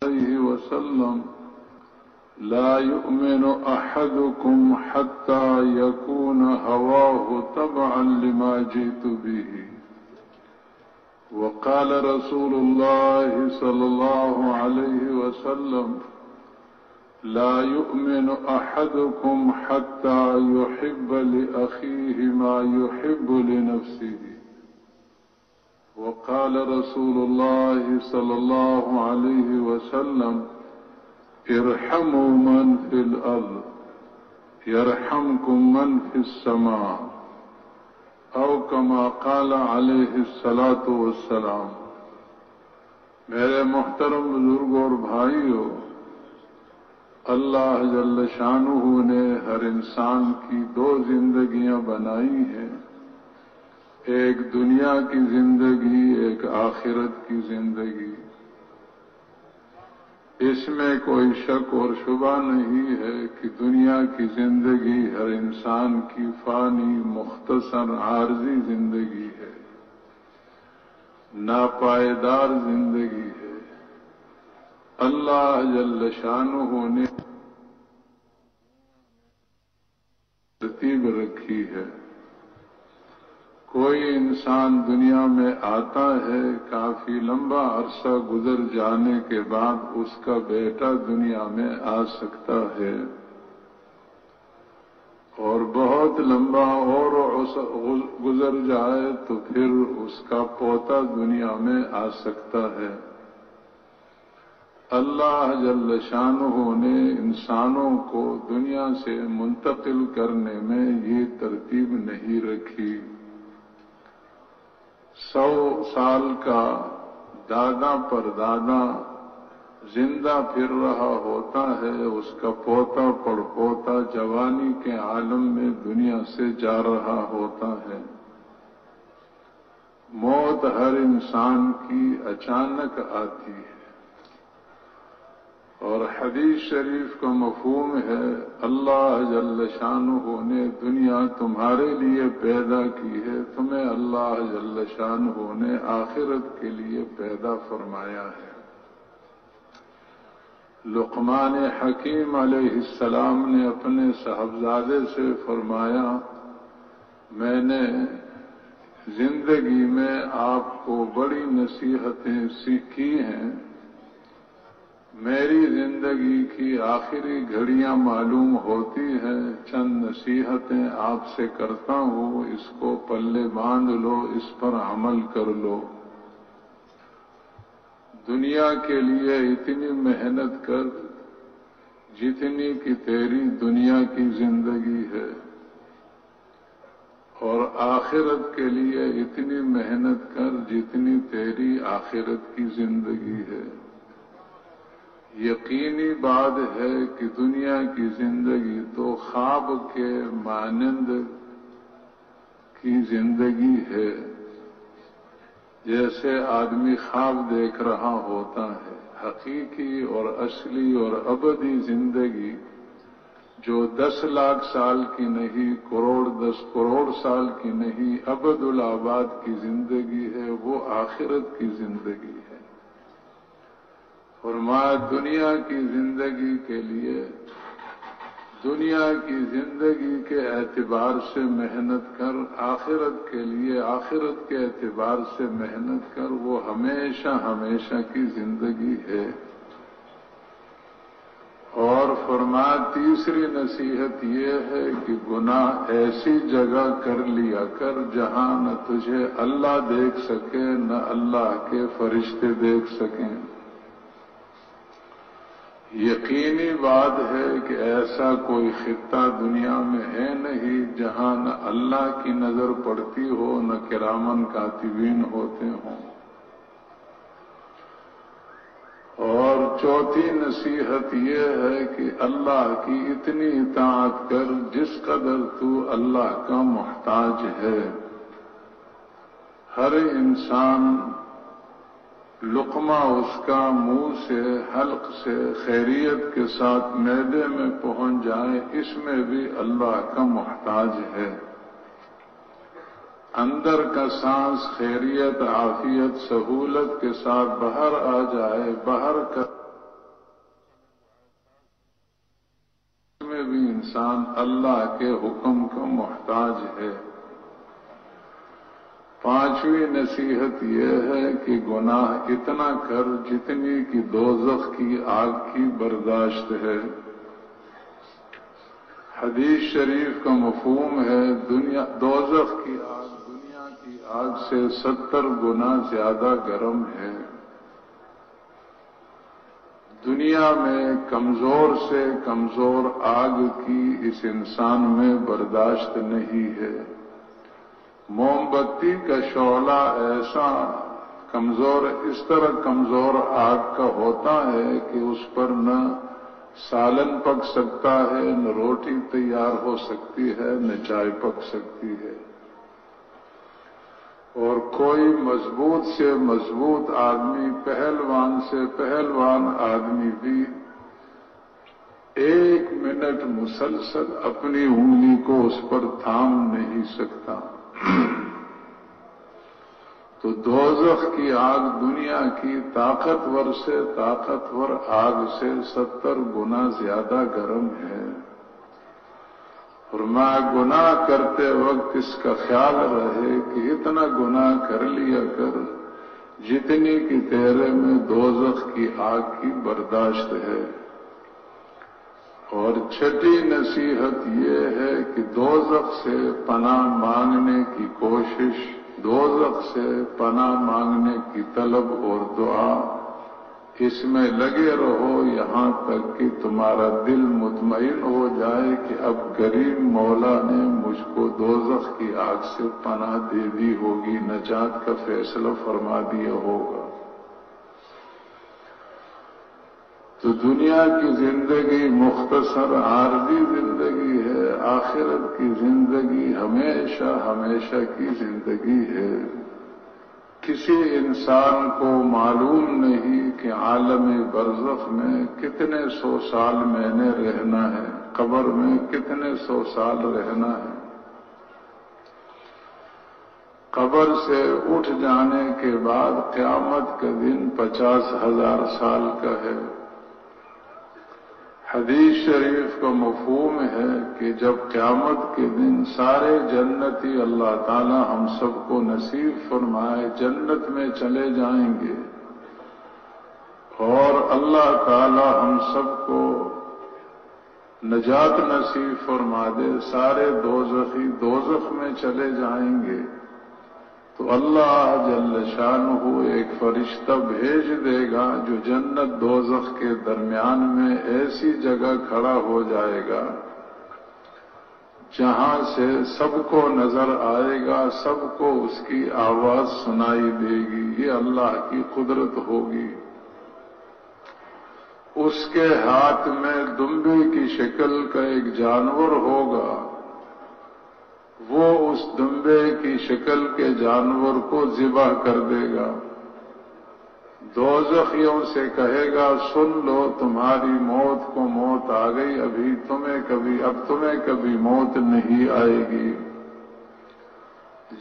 عليه وسلم لا يؤمن أحدكم حتى يكون هواه تبعا لما جئت به. وقال رسول الله صلى الله عليه وسلم لا يؤمن أحدكم حتى يحب لأخيه ما يحب لنفسه. وقال رسول الله صلى الله عليه وسلم ارحموا من في الأرض يرحمكم من في السماء، او كما قال علیہ الصلاۃ والسلام۔ میرے محترم بزرگوں اور بھائیوں، اللہ جل شانہ نے ہر انسان کی دو زندگیاں بنائی ہیں، ایک دنیا کی زندگی، ایک آخرت کی زندگی۔ اس میں کوئی شک اور شبہ نہیں ہے کہ دنیا کی زندگی ہر انسان کی فانی، مختصر، عارضی زندگی ہے، ناپائیدار زندگی ہے۔ اللہ جل شانہ نے ترتیب رکھی ہے۔ کوئی انسان دنیا میں آتا ہے، کافی لمبا عرصہ گزر جانے کے بعد اس کا بیٹا دنیا میں آ سکتا ہے، اور بہت لمبا اور گزر جائے تو پھر اس کا پوتا دنیا میں آ سکتا ہے۔ اللہ جل شانہ نے انسانوں کو دنیا سے منتقل کرنے میں یہ ترتیب نہیں رکھی۔ 100 سال کا دادا پر دادا زندہ پھر رہا ہوتا ہے، اس کا پوتا پڑ پوتا جوانی کے عالم میں دنیا سے جا رہا ہوتا ہے۔ موت ہر انسان کی اچانک آتی ہے، اور حدیث شریف کا مفہوم ہے اللہ جل شانہ نے دنیا تمہارے لیے پیدا کی ہے، تمہیں اللہ جل شانہ نے آخرت کے لیے پیدا فرمایا ہے۔ لقمان حکیم علیہ السلام نے اپنے صاحبزادے سے فرمایا میں نے زندگی میں آپ کو بڑی نصیحتیں سیکھی ہیں، میری زندگی کی آخری گھڑیاں معلوم ہوتی ہیں، چند نصیحتیں آپ سے کرتا ہوں، اس کو پلے باندھ لو، اس پر عمل کر لو۔ دنیا کے لیے اتنی محنت کر جتنی کہ تیری دنیا کی زندگی ہے، اور آخرت کے لیے اتنی محنت کر جتنی تیری آخرت کی زندگی ہے۔ یقینی بات ہے کہ دنیا کی زندگی تو خواب کے مانند کی زندگی ہے، جیسے آدمی خواب دیکھ رہا ہوتا ہے۔ حقیقی اور اصلی اور ابدی زندگی جو 10 لاکھ سال کی نہیں، کروڑ 10 کروڑ سال کی نہیں، ابد الآباد کی زندگی ہے، وہ آخرت کی زندگی ہے۔ فرمایا دنیا کی زندگی کے لیے، دنیا کی زندگی کے اعتبار سے محنت کر، آخرت کے لیے آخرت کے اعتبار سے محنت کر، وہ ہمیشہ ہمیشہ کی زندگی ہے۔ اور فرمایا تیسری نصیحت یہ ہے کہ گناہ ایسی جگہ کر لیا کر جہاں نہ تجھے اللہ دیکھ سکے نہ اللہ کے فرشتے دیکھ سکیں۔ یقینی بات ہے کہ ایسا کوئی خطہ دنیا میں ہے نہیں جہاں نہ اللہ کی نظر پڑتی ہو، نہ کرامن کاتبین ہوتے ہوں۔ اور چوتھی نصیحت یہ ہے کہ اللہ کی اتنی اطاعت کر جس قدر تو اللہ کا محتاج ہے۔ ہر انسان لقمہ اس کا منہ سے، حلق سے خیریت کے ساتھ معدے میں پہنچ جائے، اس میں بھی اللہ کا محتاج ہے۔ اندر کا سانس خیریت، عافیت، سہولت کے ساتھ باہر آ جائے، باہر کا انسان اللہ کے حکم کا محتاج ہے۔ پانچویں نصیحت یہ ہے کہ گناہ اتنا کر جتنی کی دوزخ کی آگ کی برداشت ہے۔ حدیث شریف کا مفہوم ہے دوزخ کی آگ دنیا کی آگ سے 70 گنا زیادہ گرم ہے۔ دنیا میں کمزور سے کمزور آگ کی اس انسان میں برداشت نہیں ہے۔ موم بتی کا شعلہ ایسا کمزور، اس طرح کمزور آگ کا ہوتا ہے کہ اس پر نہ سالن پک سکتا ہے، نہ روٹی تیار ہو سکتی ہے، نہ چائے پک سکتی ہے۔ اور کوئی مضبوط سے مضبوط آدمی، پہلوان سے پہلوان آدمی بھی 1 منٹ مسلسل اپنی انگلی کو اس پر تھام نہیں سکتا۔ تو دوزخ کی آگ دنیا کی طاقتور سے طاقتور آگ سے 70 گنا زیادہ گرم ہے۔ اور میں گناہ کرتے وقت اس کا خیال رہے کہ اتنا گناہ کر لیا کر جتنی کی تیرے میں دوزخ کی آگ کی برداشت ہے۔ اور چھٹی نصیحت یہ ہے کہ دوزخ سے پناہ مانگنے کی کوشش، دوزخ سے پناہ مانگنے کی طلب اور دعا، اس میں لگے رہو یہاں تک کہ تمہارا دل مطمئن ہو جائے کہ اب کریم مولا نے مجھ کو دوزخ کی آگ سے پناہ دے دی ہوگی، نجات کا فیصلہ فرما دیا ہوگا۔ تو دنیا کی زندگی مختصر عارضی زندگی ہے، آخرت کی زندگی ہمیشہ ہمیشہ کی زندگی ہے۔ کسی انسان کو معلوم نہیں کہ عالم برزخ میں کتنے 100 سال میں نے رہنا ہے، قبر میں کتنے 100 سال رہنا ہے۔ قبر سے اٹھ جانے کے بعد قیامت کا دن 50,000 سال کا ہے۔ حدیث شریف کا مفہوم ہے کہ جب قیامت کے دن سارے جنتی اللہ تعالی ہم سب کو نصیب فرمائے جنت میں چلے جائیں گے، اور اللہ تعالی ہم سب کو نجات نصیب فرما دے، سارے دوزخی دوزخ میں چلے جائیں گے، تو اللہ جل شانہ ایک فرشتہ بھیج دے گا جو جنت دوزخ کے درمیان میں ایسی جگہ کھڑا ہو جائے گا جہاں سے سب کو نظر آئے گا، سب کو اس کی آواز سنائی دے گی۔ یہ اللہ کی قدرت ہوگی۔ اس کے ہاتھ میں دمبے کی شکل کا ایک جانور ہوگا، وہ اس دمبے کی شکل کے جانور کو ذبح کر دے گا۔ دوزخیوں سے کہے گا سن لو تمہاری موت کو موت آ گئی، اب تمہیں کبھی موت نہیں آئے گی۔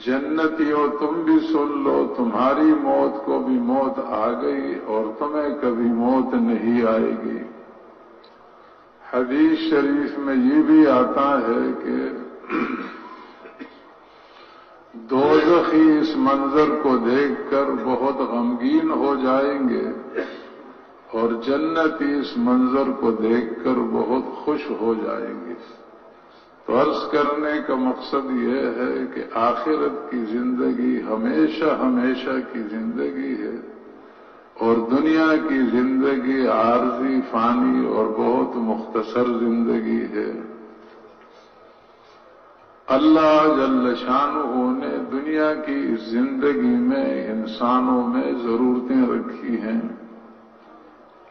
جنتیوں تم بھی سن لو تمہاری موت کو بھی موت آ گئی اور تمہیں کبھی موت نہیں آئے گی۔ حدیث شریف میں یہ بھی آتا ہے کہ دوزخی اس منظر کو دیکھ کر بہت غمگین ہو جائیں گے اور جنتی اس منظر کو دیکھ کر بہت خوش ہو جائیں گے۔ تو عرض کرنے کا مقصد یہ ہے کہ آخرت کی زندگی ہمیشہ ہمیشہ کی زندگی ہے اور دنیا کی زندگی عارضی، فانی اور بہت مختصر زندگی ہے۔ اللہ جل شانہ نے دنیا کی اس زندگی میں انسانوں میں ضرورتیں رکھی ہیں،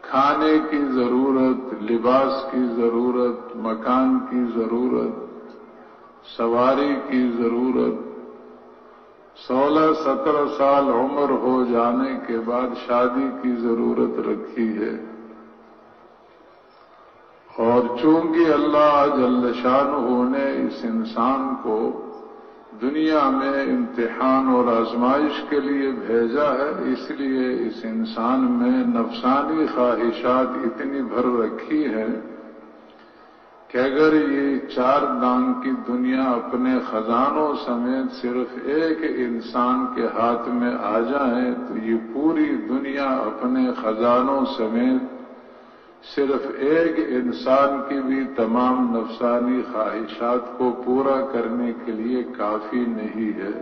کھانے کی ضرورت، لباس کی ضرورت، مکان کی ضرورت، سواری کی ضرورت۔ 16-17 سال عمر ہو جانے کے بعد شادی کی ضرورت رکھی ہے، اور چونکہ اللہ جل شانہ نے اس انسان کو دنیا میں امتحان اور آزمائش کے لیے بھیجا ہے، اس لیے اس انسان میں نفسانی خواہشات اتنی بھر رکھی ہیں کہ اگر یہ 4 دانگ کی دنیا اپنے خزانوں سمیت صرف ایک انسان کے ہاتھ میں آ جائے تو یہ پوری دنیا اپنے خزانوں سمیت صرف ایک انسان کی بھی تمام نفسانی خواہشات کو پورا کرنے کے لیے کافی نہیں ہے۔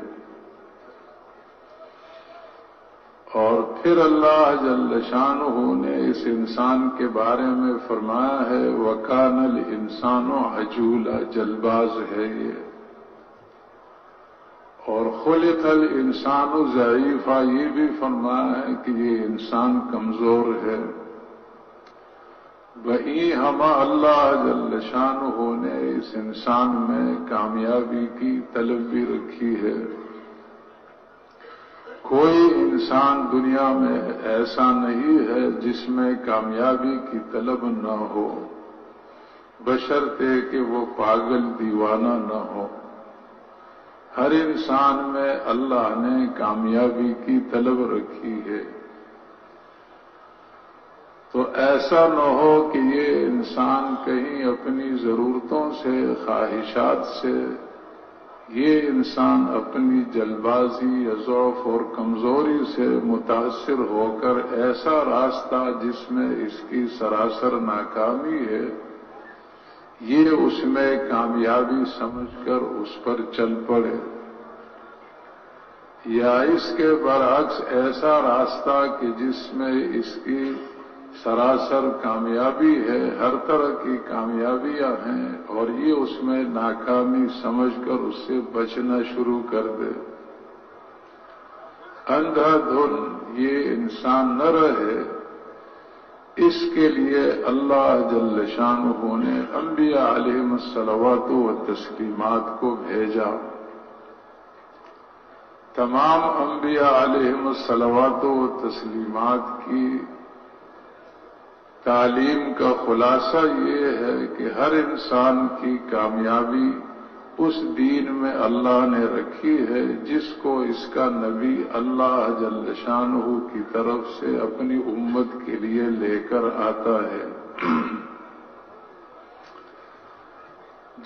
اور پھر اللہ جل شانہ نے اس انسان کے بارے میں فرمایا ہے وَكَانَ الْإِنسَانُ عَجُولًا، جلباز ہے یہ، اور خلق الانسان ضعیفا، یہ بھی فرمایا ہے کہ یہ انسان کمزور ہے۔ وہیں ہما اللہ جل شانہ نے اس انسان میں کامیابی کی طلب بھی رکھی ہے۔ کوئی انسان دنیا میں ایسا نہیں ہے جس میں کامیابی کی طلب نہ ہو، بشرطے کہ وہ پاگل دیوانہ نہ ہو۔ ہر انسان میں اللہ نے کامیابی کی طلب رکھی ہے، تو ایسا نہ ہو کہ یہ انسان کہیں اپنی ضرورتوں سے، خواہشات سے، یہ انسان اپنی جلبازی یا ضعف اور کمزوری سے متاثر ہو کر ایسا راستہ جس میں اس کی سراسر ناکامی ہے، یہ اس میں کامیابی سمجھ کر اس پر چل پڑے، یا اس کے برعکس ایسا راستہ کہ جس میں اس کی سراسر کامیابی ہے، ہر طرح کی کامیابیاں ہیں، اور یہ اس میں ناکامی سمجھ کر اس سے بچنا شروع کر دے۔ اندھا دھن یہ انسان نہ رہے، اس کے لیے اللہ جل شانہ نے انبیاء علیہم الصلوات و تسلیمات کو بھیجا۔ تمام انبیاء علیہم الصلوات و تسلیمات کی تعلیم کا خلاصہ یہ ہے کہ ہر انسان کی کامیابی اس دین میں اللہ نے رکھی ہے جس کو اس کا نبی اللہ جل شانہ کی طرف سے اپنی امت کے لیے لے کر آتا ہے۔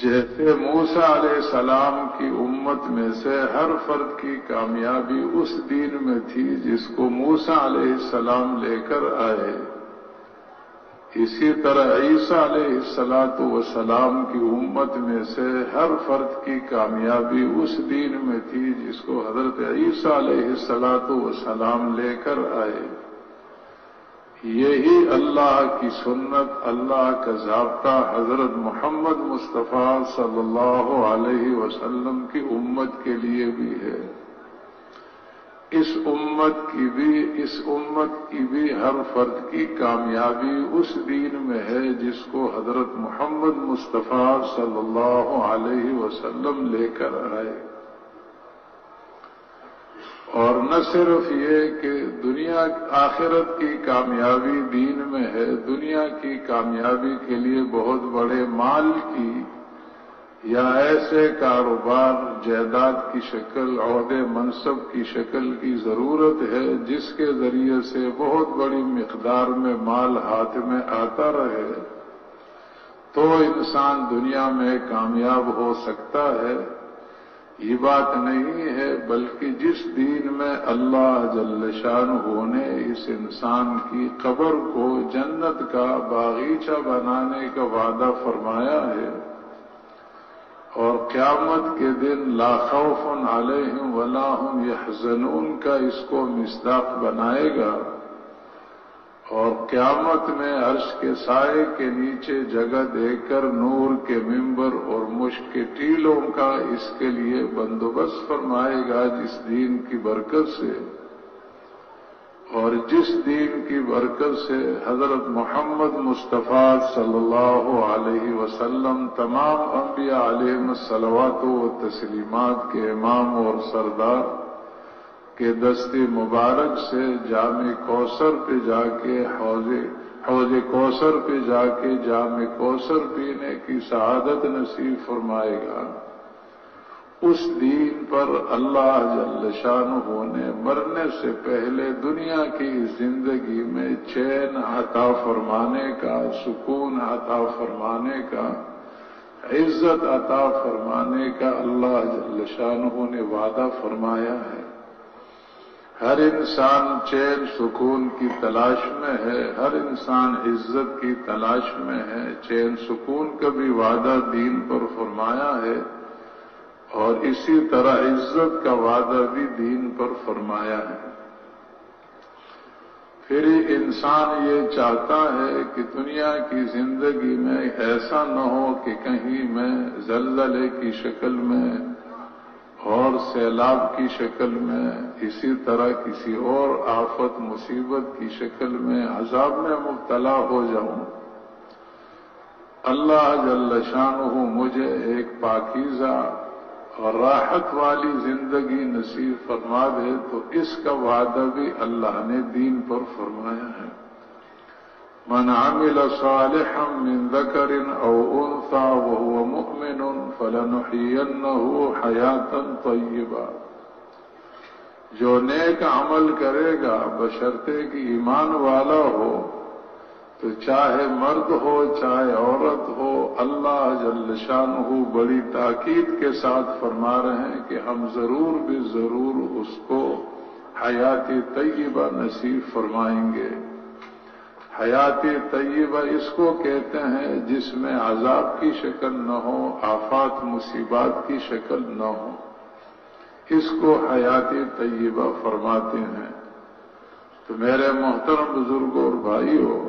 جیسے موسیٰ علیہ السلام کی امت میں سے ہر فرد کی کامیابی اس دین میں تھی جس کو موسیٰ علیہ السلام لے کر آئے، اسی طرح عیسیٰ علیہ السلام کی امت میں سے ہر فرد کی کامیابی اس دین میں تھی جس کو حضرت عیسیٰ علیہ السلام لے کر آئے۔ یہی اللہ کی سنت، اللہ کا ضابطہ حضرت محمد مصطفیٰ صلی اللہ علیہ وسلم کی امت کے لیے بھی ہے۔ اس امت کی بھی ہر فرد کی کامیابی اس دین میں ہے جس کو حضرت محمد مصطفیٰ صلی اللہ علیہ وسلم لے کر آئے۔ اور نہ صرف یہ کہ دنیا آخرت کی کامیابی دین میں ہے، دنیا کی کامیابی کے لیے بہت بڑے مال کی یا ایسے کاروبار، جائیداد کی شکل، عہدے منصب کی شکل کی ضرورت ہے جس کے ذریعے سے بہت بڑی مقدار میں مال ہاتھ میں آتا رہے تو انسان دنیا میں کامیاب ہو سکتا ہے۔ یہ بات نہیں ہے، بلکہ جس دین میں اللہ جل شانہ نے اس انسان کی قبر کو جنت کا باغیچہ بنانے کا وعدہ فرمایا ہے، اور قیامت کے دن لا خوف علیہم ولا هم یحزنون کا اس کو مصداق بنائے گا، اور قیامت میں عرش کے سائے کے نیچے جگہ دے کر نور کے ممبر اور مشک کے ٹیلوں کا اس کے لیے بندوبست فرمائے گا جس دین کی برکت سے، اور جس دین کی برکت سے حضرت محمد مصطفیٰ صلی اللہ علیہ وسلم تمام انبیاء علیہم الصلوات و تسلیمات کے امام اور سردار کے دست مبارک سے جام کوثر پہ جا کے حوض کوثر پہ جا کے جام کوثر پینے کی سعادت نصیب فرمائے گا۔ اس دین پر اللہ جل شانہ نے مرنے سے پہلے دنیا کی زندگی میں چین عطا فرمانے کا، سکون عطا فرمانے کا عزت عطا فرمانے کا اللہ جل شانہ نے وعدہ فرمایا ہے۔ ہر انسان چین سکون کی تلاش میں ہے، ہر انسان عزت کی تلاش میں ہے۔ چین سکون کا بھی وعدہ دین پر فرمایا ہے اور اسی طرح عزت کا وعدہ بھی دین پر فرمایا ہے۔ پھر انسان یہ چاہتا ہے کہ دنیا کی زندگی میں ایسا نہ ہو کہ کہیں میں زلزلے کی شکل میں اور سیلاب کی شکل میں، اسی طرح کسی اور آفت مصیبت کی شکل میں عذاب میں مبتلا ہو جاؤں۔ اللہ جل شانہ مجھے ایک پاکیزہ اور راحت والی زندگی نصیب فرما دے تو اس کا وعدہ بھی اللہ نے دین پر فرمایا ہے۔ من عمل صالحا من ذکر او انثى وهو مؤمن فلنحيينه حیاتا طیبا، جو نیک عمل کرے گا بشرطے کہ ایمان والا ہو، تو چاہے مرد ہو چاہے عورت ہو، اللہ جل شانہ بڑی تاکید کے ساتھ فرما رہے ہیں کہ ہم ضرور بھی ضرور اس کو حیات طیبہ نصیب فرمائیں گے۔ حیات طیبہ اس کو کہتے ہیں جس میں عذاب کی شکل نہ ہو، آفات مصیبات کی شکل نہ ہو، اس کو حیات طیبہ فرماتے ہیں۔ تو میرے محترم بزرگوں اور بھائیوں،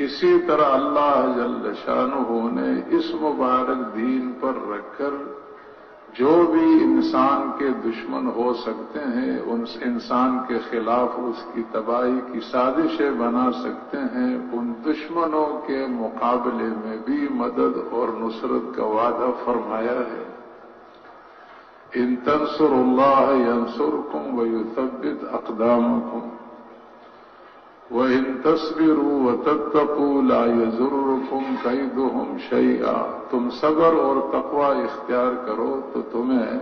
اسی طرح اللہ جل شانہ نے اس مبارک دین پر رکھ کر جو بھی انسان کے دشمن ہو سکتے ہیں، ان انسان کے خلاف اس کی تباہی کی سازشیں بنا سکتے ہیں، ان دشمنوں کے مقابلے میں بھی مدد اور نصرت کا وعدہ فرمایا ہے۔ ان تنصروا اللہ ینصرکم ویثبت اقدامکم وَإِن تَصْبِرُوا وَتَتَّقُوا لَا يَضُرُّكُمْ كَيْدُهُمْ شَيْئًا، تم صبر اور تقوی اختیار کرو تو تمہیں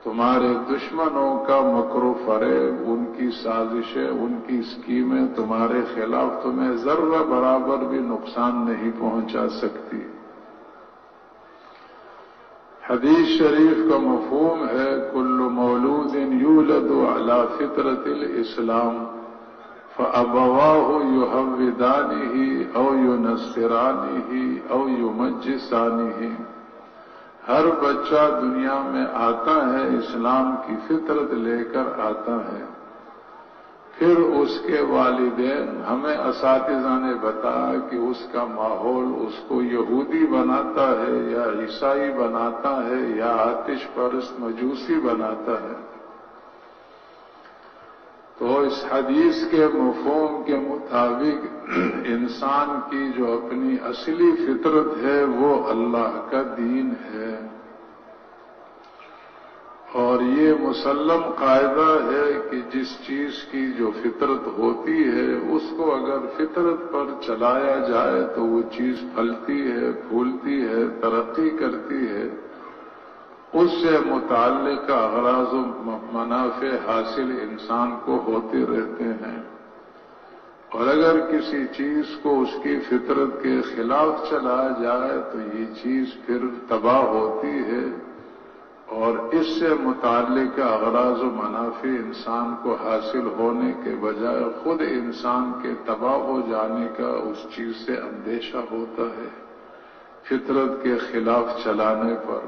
تمہارے دشمنوں کا مکر و فریب، ان کی سازشیں، ان کی اسکیمیں تمہارے خلاف تمہیں ذرہ برابر بھی نقصان نہیں پہنچا سکتی۔ حدیث شریف کا مفہوم ہے کل مولود یولد علی فطرۃ الاسلام فأبواه يهودانه أو ينصرانه أو يمجسانه، ہر بچہ دنیا میں آتا ہے اسلام کی فطرت لے کر آتا ہے، پھر اس کے والدین، ہمیں اساتذہ نے بتایا کہ اس کا ماحول اس کو یہودی بناتا ہے یا عیسائی بناتا ہے یا آتش پرست مجوسی بناتا ہے۔ تو اس حدیث کے مفہوم کے مطابق انسان کی جو اپنی اصلی فطرت ہے وہ اللہ کا دین ہے، اور یہ مسلم قاعدہ ہے کہ جس چیز کی جو فطرت ہوتی ہے اس کو اگر فطرت پر چلایا جائے تو وہ چیز پھلتی ہے، پھولتی ہے، ترقی کرتی ہے، اس سے متعلق اغراض و منافع حاصل انسان کو ہوتے رہتے ہیں، اور اگر کسی چیز کو اس کی فطرت کے خلاف چلایا جائے تو یہ چیز پھر تباہ ہوتی ہے، اور اس سے متعلق اغراض و منافع انسان کو حاصل ہونے کے بجائے خود انسان کے تباہ ہو جانے کا اس چیز سے اندیشہ ہوتا ہے فطرت کے خلاف چلانے پر۔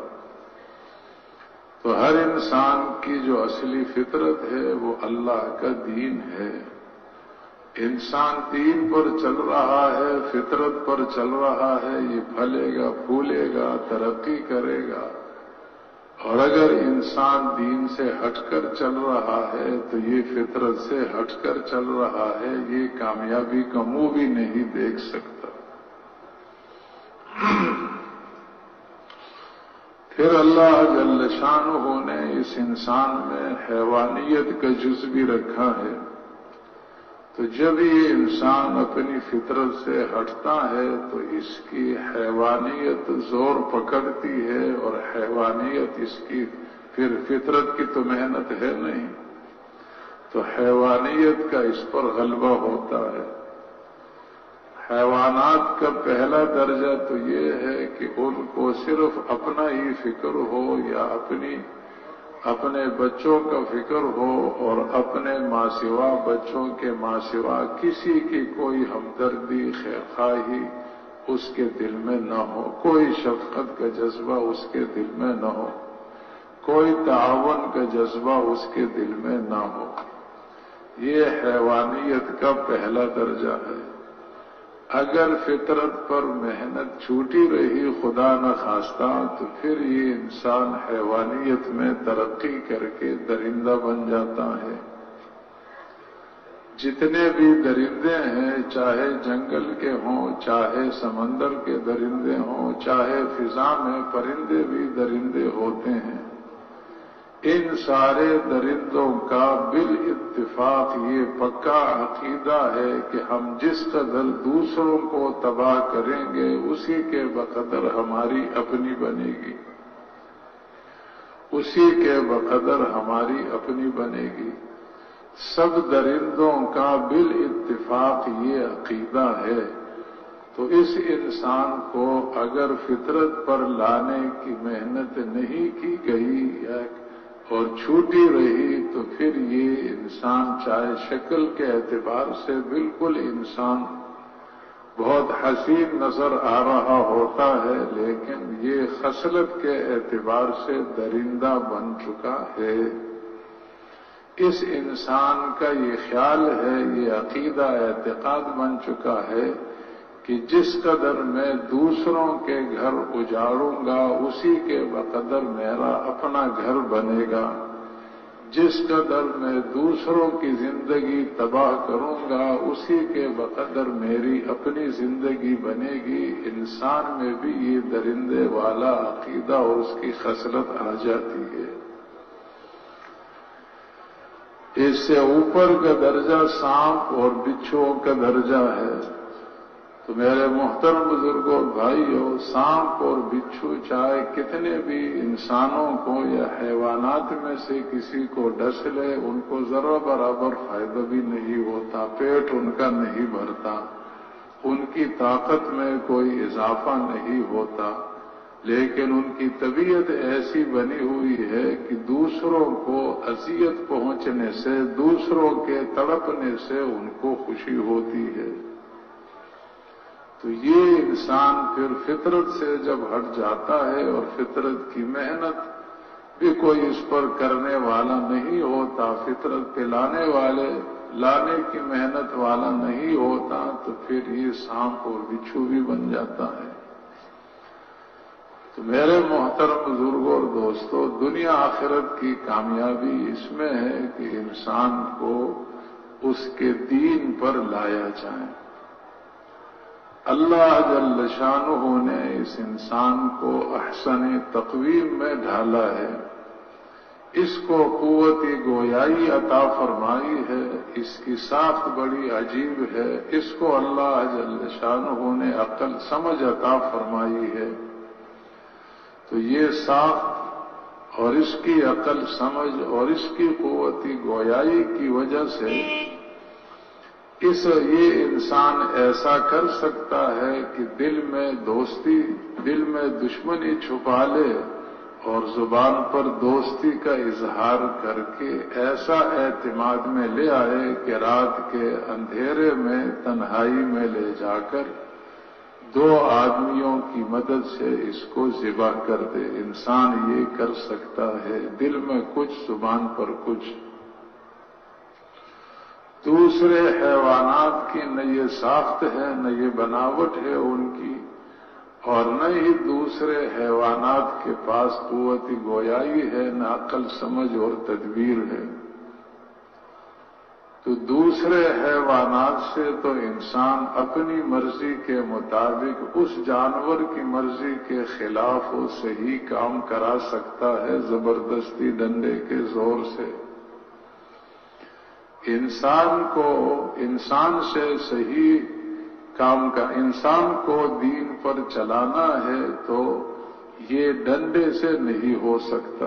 تو ہر انسان کی جو اصلی فطرت ہے وہ اللہ کا دین ہے۔ انسان دین پر چل رہا ہے، فطرت پر چل رہا ہے، یہ پھلے گا، پھولے گا، ترقی کرے گا، اور اگر انسان دین سے ہٹ کر چل رہا ہے تو یہ فطرت سے ہٹ کر چل رہا ہے، یہ کامیابی کا منہ بھی نہیں دیکھ سکتا۔ پھر اللہ جل شانہ نے اس انسان میں حیوانیت کا جز بھی رکھا ہے، تو جب یہ انسان اپنی فطرت سے ہٹتا ہے تو اس کی حیوانیت زور پکڑتی ہے، اور حیوانیت اس کی پھر فطرت کی تو محنت ہے نہیں، تو حیوانیت کا اس پر غلبہ ہوتا ہے۔ حیوانات کا پہلا درجہ تو یہ ہے کہ ان کو صرف اپنا ہی فکر ہو یا اپنے بچوں کا فکر ہو اور اپنے ماسوا بچوں کے ماسوا کسی کی کوئی ہمدردی خیرخواہی اس کے دل میں نہ ہو، کوئی شفقت کا جذبہ اس کے دل میں نہ ہو، کوئی تعاون کا جذبہ اس کے دل میں نہ ہو۔ یہ حیوانیت کا پہلا درجہ ہے۔ اگر فطرت پر محنت چھوٹی رہی خدا نہ خواستہ تو پھر یہ انسان حیوانیت میں ترقی کر کے درندہ بن جاتا ہے۔ جتنے بھی درندے ہیں، چاہے جنگل کے ہوں، چاہے سمندر کے درندے ہوں، چاہے فضا میں پرندے بھی درندے ہوتے ہیں، ان سارے درندوں کا بالاتفاق یہ پکا عقیدہ ہے کہ ہم جس قدر دوسروں کو تباہ کریں گے اسی کے بقدر ہماری اپنی بنے گی، اسی کے بقدر ہماری اپنی بنے گی۔ سب درندوں کا بالاتفاق یہ عقیدہ ہے۔ تو اس انسان کو اگر فطرت پر لانے کی محنت نہیں کی گئی اور چھوٹی رہی تو پھر یہ انسان چاہے شکل کے اعتبار سے بالکل انسان بہت حسین نظر آ رہا ہوتا ہے، لیکن یہ خصلت کے اعتبار سے درندہ بن چکا ہے۔ اس انسان کا یہ خیال ہے، یہ عقیدہ اعتقاد بن چکا ہے کہ جس قدر میں دوسروں کے گھر اجاڑوں گا اسی کے بقدر میرا اپنا گھر بنے گا، جس قدر میں دوسروں کی زندگی تباہ کروں گا اسی کے بقدر میری اپنی زندگی بنے گی۔ انسان میں بھی یہ درندے والا عقیدہ اور اس کی خصلت آ جاتی ہے۔ اس سے اوپر کا درجہ سانپ اور بچھوؤں کا درجہ ہے۔ تو میرے محترم بزرگوں بھائیوں، سانپ اور بچھو چاہے کتنے بھی انسانوں کو یا حیوانات میں سے کسی کو ڈس لے ان کو ذرا برابر فائدہ بھی نہیں ہوتا، پیٹ ان کا نہیں بھرتا، ان کی طاقت میں کوئی اضافہ نہیں ہوتا، لیکن ان کی طبیعت ایسی بنی ہوئی ہے کہ دوسروں کو اذیت پہنچنے سے، دوسروں کے تڑپنے سے ان کو خوشی ہوتی ہے۔ تو یہ انسان پھر فطرت سے جب ہٹ جاتا ہے اور فطرت کی محنت بھی کوئی اس پر کرنے والا نہیں ہوتا، فطرت پہ لانے کی محنت والا نہیں ہوتا، تو پھر یہ سانپ اور بچھو بھی بن جاتا ہے۔ تو میرے محترم بزرگوں اور دوستو، دنیا آخرت کی کامیابی اس میں ہے کہ انسان کو اس کے دین پر لایا جائے۔ اللہ جل شانہ نے اس انسان کو احسن تقویم میں ڈھالا ہے، اس کو قوت گویائی عطا فرمائی ہے، اس کی ساخت بڑی عجیب ہے، اس کو اللہ جل شانہ نے عقل سمجھ عطا فرمائی ہے۔ تو یہ ساخت اور اس کی عقل سمجھ اور اس کی قوت گویائی کی وجہ سے یہ انسان ایسا کر سکتا ہے کہ دل میں دوستی، دل میں دشمنی چھپا لے اور زبان پر دوستی کا اظہار کر کے ایسا اعتماد میں لے آئے کہ رات کے اندھیرے میں تنہائی میں لے جا کر دو آدمیوں کی مدد سے اس کو ذبح کر دے۔ انسان یہ کر سکتا ہے، دل میں کچھ، زبان پر کچھ۔ دوسرے حیوانات کی نہ یہ ساخت ہے، نہ یہ بناوٹ ہے ان کی، اور نہ ہی دوسرے حیوانات کے پاس قوت گویائی ہے، نہ عقل سمجھ اور تدبیر ہے۔ تو دوسرے حیوانات سے تو انسان اپنی مرضی کے مطابق اس جانور کی مرضی کے خلاف وہ صحیح کام کرا سکتا ہے، زبردستی ڈنڈے کے زور سے۔ انسان سے صحیح کام کا، انسان کو دین پر چلانا ہے تو یہ ڈنڈے سے نہیں ہو سکتا،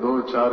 2-4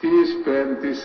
30-35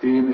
3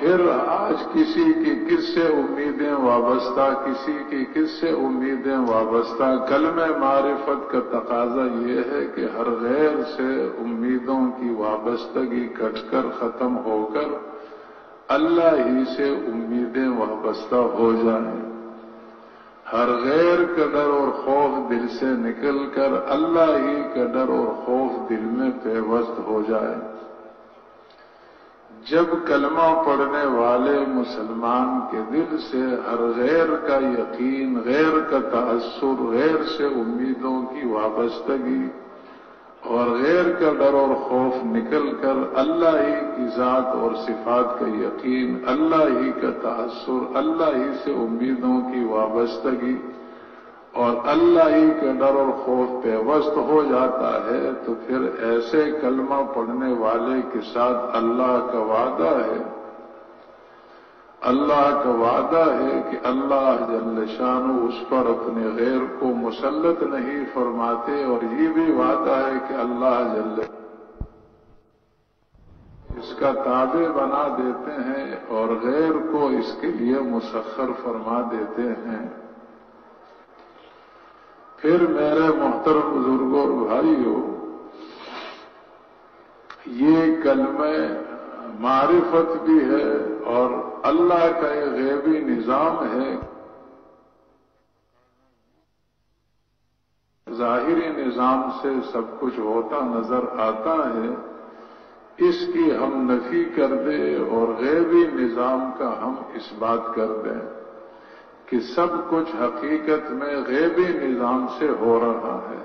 پھر آج کسی کی کس سے امیدیں وابستہ، کسی کی کس سے امیدیں وابستہ۔ کلمہ معرفت کا تقاضا یہ ہے کہ ہر غیر سے امیدوں کی وابستگی کٹ کر ختم ہو کر اللہ ہی سے امیدیں وابستہ ہو جائیں، ہر غیر کا ڈر اور خوف دل سے نکل کر اللہ ہی کا ڈر اور خوف دل میں پیوست ہو جائے۔ جب کلمہ پڑھنے والے مسلمان کے دل سے ہر غیر کا یقین، غیر کا تأثر، غیر سے امیدوں کی وابستگی اور غیر کا ڈر اور خوف نکل کر اللہ ہی کی ذات اور صفات کا یقین، اللہ ہی کا تأثر، اللہ ہی سے امیدوں کی وابستگی اور اللہ ہی کا ڈر اور خوف پیوست ہو جاتا ہے، تو پھر ایسے کلمہ پڑھنے والے کے ساتھ اللہ کا وعدہ ہے، اللہ کا وعدہ ہے کہ اللہ جل شانہ اس پر اپنے غیر کو مسلط نہیں فرماتے، اور یہ بھی وعدہ ہے کہ اللہ جل اس کا تابع بنا دیتے ہیں اور غیر کو اس کے لیے مسخر فرما دیتے ہیں۔ پھر میرے محترم بزرگوں اور بھائیوں، یہ کلمہ معرفت بھی ہے اور اللہ کا یہ غیبی نظام ہے، ظاہری نظام سے سب کچھ ہوتا نظر آتا ہے، اس کی ہم نفی کر دیں اور غیبی نظام کا ہم اس بات کر دیں کہ سب کچھ حقیقت میں غیبی نظام سے ہو رہا ہے۔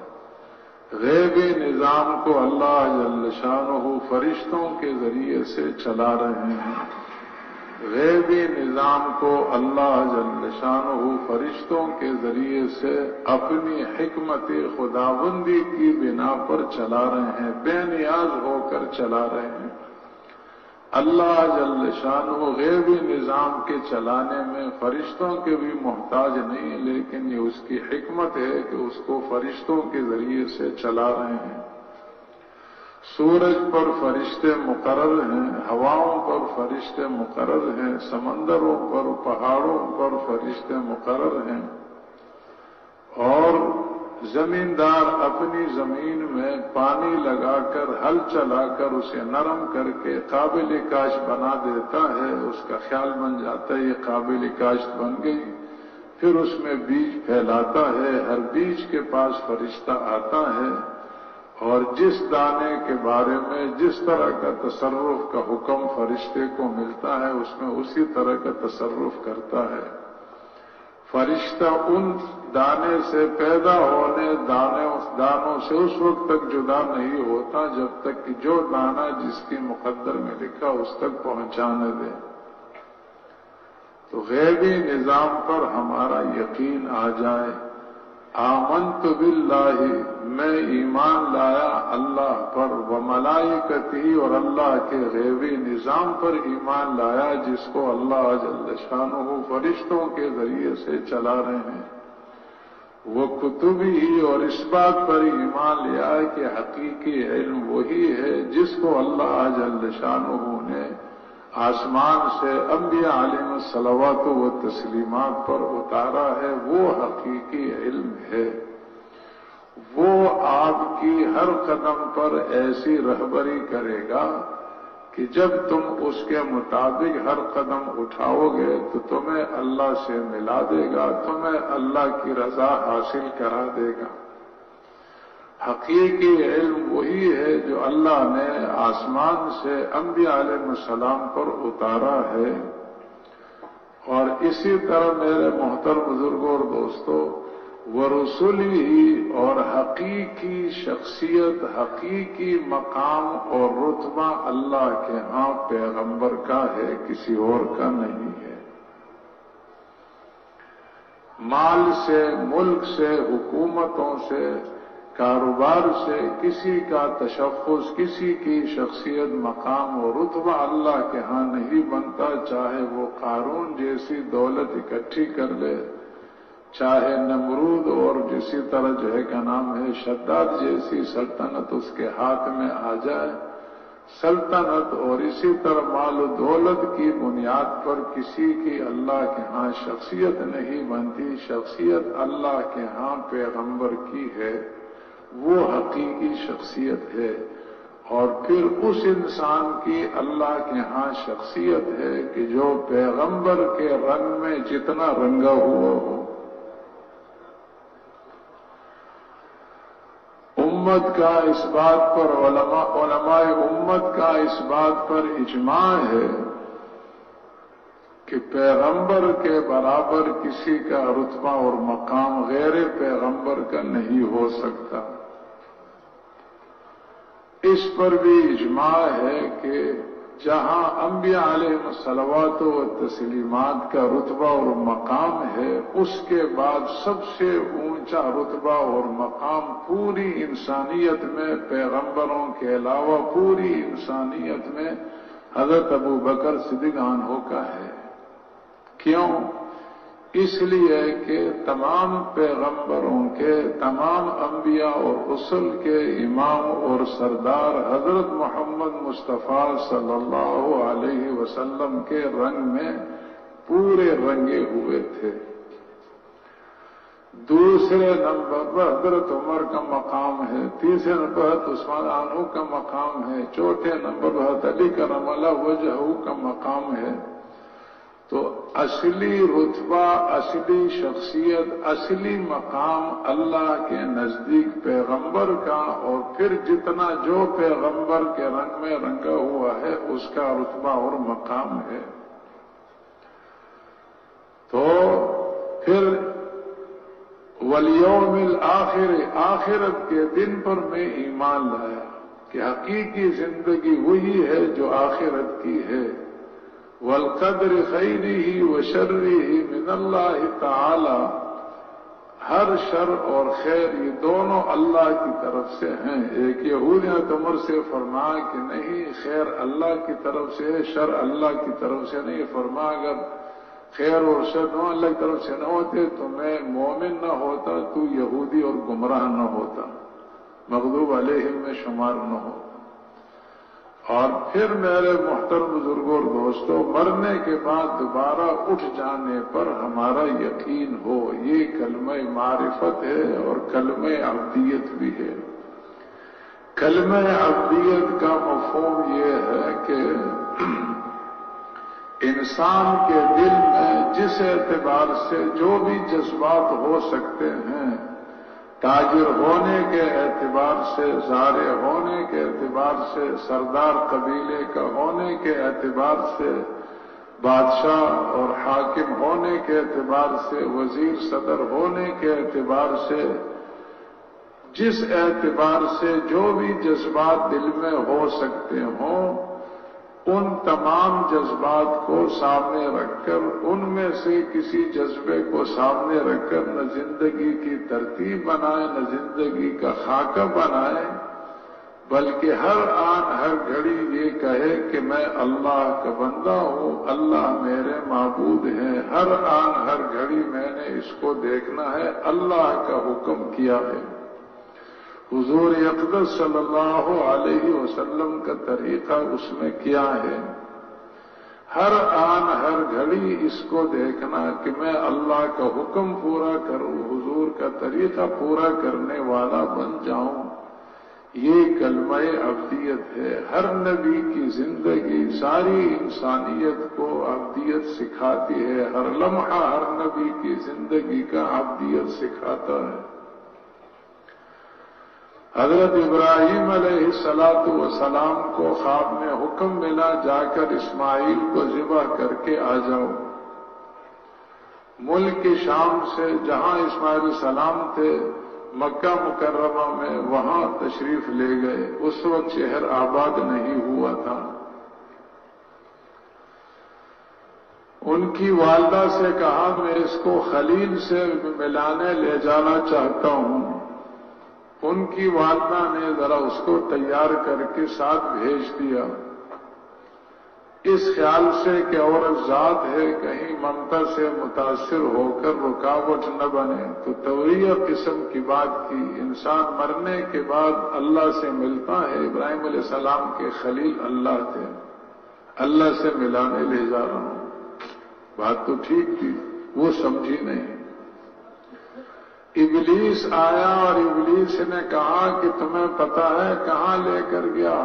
غیبی نظام کو اللہ جل شانہ فرشتوں کے ذریعے سے چلا رہے ہیں، غیبی نظام کو اللہ جل شانہ فرشتوں کے ذریعے سے اپنی حکمت خداوندی کی بنا پر چلا رہے ہیں، بے نیاز ہو کر چلا رہے ہیں۔ اللہ جل شانہ غیبی نظام کے چلانے میں فرشتوں کے بھی محتاج نہیں، لیکن یہ اس کی حکمت ہے کہ اس کو فرشتوں کے ذریعے سے چلا رہے ہیں۔ سورج پر فرشتے مقرر ہیں، ہواؤں پر فرشتے مقرر ہیں، سمندروں پر، پہاڑوں پر فرشتے مقرر ہیں، اور زمیندار اپنی زمین میں پانی لگا کر ہل چلا کر اسے نرم کر کے قابل کاشت بنا دیتا ہے، اس کا خیال بن جاتا ہے یہ قابل کاشت بن گئی، پھر اس میں بیج پھیلاتا ہے، ہر بیج کے پاس فرشتہ آتا ہے اور جس دانے کے بارے میں جس طرح کا تصرف کا حکم فرشتے کو ملتا ہے اس میں اسی طرح کا تصرف کرتا ہے۔ فرشتہ ان دانے سے پیدا ہونے دانوں سے اس وقت تک جدا نہیں ہوتا جب تک کہ جو دانہ جس کی مقدر میں لکھا اس تک پہنچانے دے۔ تو غیبی نظام پر ہمارا یقین آ جائے، آمنت باللہ، میں ایمان لایا اللہ پر، وملائکتہ، اور اللہ کے غیبی نظام پر ایمان لایا جس کو اللہ جل شانہ فرشتوں کے ذریعے سے چلا رہے ہیں، وہ کتبی، اور اس بات پر ایمان لیا کہ حقیقی علم وہی ہے جس کو اللہ جل شانہ نے آسمان سے انبیاء علیہ الصلوات و تسلیمات پر اتارا ہے، وہ حقیقی علم ہے، وہ آپ کی ہر قدم پر ایسی رہبری کرے گا کہ جب تم اس کے مطابق ہر قدم اٹھاؤ گے تو تمہیں اللہ سے ملا دے گا، تمہیں اللہ کی رضا حاصل کرا دے گا۔ حقیقی علم وہی ہے جو اللہ نے آسمان سے انبیاء علیہ السلام پر اتارا ہے۔ اور اسی طرح میرے محترم بزرگوں اور دوستوں، ورسلہ، اور حقیقی شخصیت، حقیقی مقام اور رتبہ اللہ کے ہاں پیغمبر کا ہے، کسی اور کا نہیں ہے۔ مال سے، ملک سے، حکومتوں سے، کاروبار سے کسی کا تشخص، کسی کی شخصیت، مقام اور رتبہ اللہ کے ہاں نہیں بنتا، چاہے وہ قارون جیسی دولت اکٹھی کر لے، چاہے نمرود اور جسی طرح جو ہے کا نام ہے شداد جیسی سلطنت اس کے ہاتھ میں آ جائے، سلطنت اور اسی طرح مال و دولت کی بنیاد پر کسی کی اللہ کے ہاں شخصیت نہیں بنتی. شخصیت اللہ کے ہاں پیغمبر کی ہے، وہ حقیقی شخصیت ہے. اور پھر اس انسان کی اللہ کے ہاں شخصیت ہے کہ جو پیغمبر کے رنگ میں جتنا رنگا ہوا ہو. امت کا اس بات پر علماء امت کا اس بات پر اجماع ہے کہ پیغمبر کے برابر کسی کا رتبہ اور مقام غیر پیغمبر کا نہیں ہو سکتا. اس پر بھی اجماع ہے کہ جہاں انبیاء علیہ الصلوات و تسلیمات کا رتبہ اور مقام ہے، اس کے بعد سب سے اونچا رتبہ اور مقام پوری انسانیت میں پیغمبروں کے علاوہ پوری انسانیت میں حضرت ابو بکر صدیق عنہ کا ہے. کیوں؟ اس لیے کہ تمام پیغمبروں کے، تمام انبیاء اور رسل کے امام اور سردار حضرت محمد مصطفیٰ صلی اللہ علیہ وسلم کے رنگ میں پورے رنگے ہوئے تھے. دوسرے نمبر پر حضرت عمر کا مقام ہے، تیسرے نمبر پر حضرت عثمان عنہ کا مقام ہے، چوتھے نمبر پر حضرت علی کرم اللہ وجہہ کا مقام ہے. تو اصلی رتبہ، اصلی شخصیت، اصلی مقام اللہ کے نزدیک پیغمبر کا، اور پھر جتنا جو پیغمبر کے رنگ میں رنگا ہوا ہے اس کا رتبہ اور مقام ہے. تو پھر والیوم الآخر، آخرت کے دن پر میں ایمان لایا کہ حقیقی زندگی وہی ہے جو آخرت کی ہے. والقدر خیرہ وشرہ من اللہ تعالی، ہر شر اور خیر یہ دونوں اللہ کی طرف سے ہیں. ایک یہودی نے عمر سے فرمایا کہ نہیں، خیر اللہ کی طرف سے ہے، شر اللہ کی طرف سے نہیں. فرمایا اگر خیر اور شر دونوں اللہ کی طرف سے نہ ہوتے تو میں مومن نہ ہوتا، تو یہودی اور گمراہ نہ ہوتا، مغضوب علیہم میں شمار نہ ہوتا. اور پھر میرے محترم بزرگوں اور دوستوں، مرنے کے بعد دوبارہ اٹھ جانے پر ہمارا یقین ہو، یہ کلمہ معرفت ہے اور کلمہ عبدیت بھی ہے. کلمہ عبدیت کا مفہوم یہ ہے کہ انسان کے دل میں جس اعتبار سے جو بھی جذبات ہو سکتے ہیں، تاجر ہونے کے اعتبار سے، زارع ہونے کے اعتبار سے، سردار قبیلے کا ہونے کے اعتبار سے، بادشاہ اور حاکم ہونے کے اعتبار سے، وزیر صدر ہونے کے اعتبار سے، جس اعتبار سے جو بھی جذبات دل میں ہو سکتے ہوں، ان تمام جذبات کو سامنے رکھ کر، ان میں سے کسی جذبے کو سامنے رکھ کر نہ زندگی کی ترتیب بنائے، نہ زندگی کا خاکہ بنائے، بلکہ ہر آن ہر گھڑی یہ کہے کہ میں اللہ کا بندہ ہوں، اللہ میرے معبود ہیں، ہر آن ہر گھڑی میں نے اس کو دیکھنا ہے، اللہ کا حکم کیا ہے. حضور اقدس صلی اللہ علیہ وسلم کا طریقہ اس میں کیا ہے؟ ہر آن ہر گھڑی اس کو دیکھنا کہ میں اللہ کا حکم پورا کروں، حضور کا طریقہ پورا کرنے والا بن جاؤں. یہ کلمہ عبدیت ہے. ہر نبی کی زندگی ساری انسانیت کو عبدیت سکھاتی ہے، ہر لمحہ ہر نبی کی زندگی کا عبدیت سکھاتا ہے. حضرت ابراہیم علیہ السلام کو خواب میں حکم ملا، جا کر اسماعیل کو ذبح کر کے آ جاؤ. ملک شام سے جہاں اسماعیل علیہ السلام تھے، مکہ مکرمہ میں، وہاں تشریف لے گئے. اس وقت شہر آباد نہیں ہوا تھا. ان کی والدہ سے کہا میں اس کو خلیل سے ملانے لے جانا چاہتا ہوں. ان کی والدہ نے ذرا اس کو تیار کر کے ساتھ بھیج دیا. اس خیال سے کہ عورت ذات ہے کہیں ممتا سے متاثر ہو کر رکاوٹ نہ بنے، تو توریہ قسم کی بات کی۔ انسان مرنے کے بعد اللہ سے ملتا ہے۔ ابراہیم علیہ السلام کے خلیل اللہ تھے، اللہ سے ملانے لے جا رہا ہوں، بات تو ٹھیک تھی، وہ سمجھی نہیں۔ ابلیس آیا اور ابلیس نے کہا کہ تمہیں پتا ہے کہاں لے کر گیا؟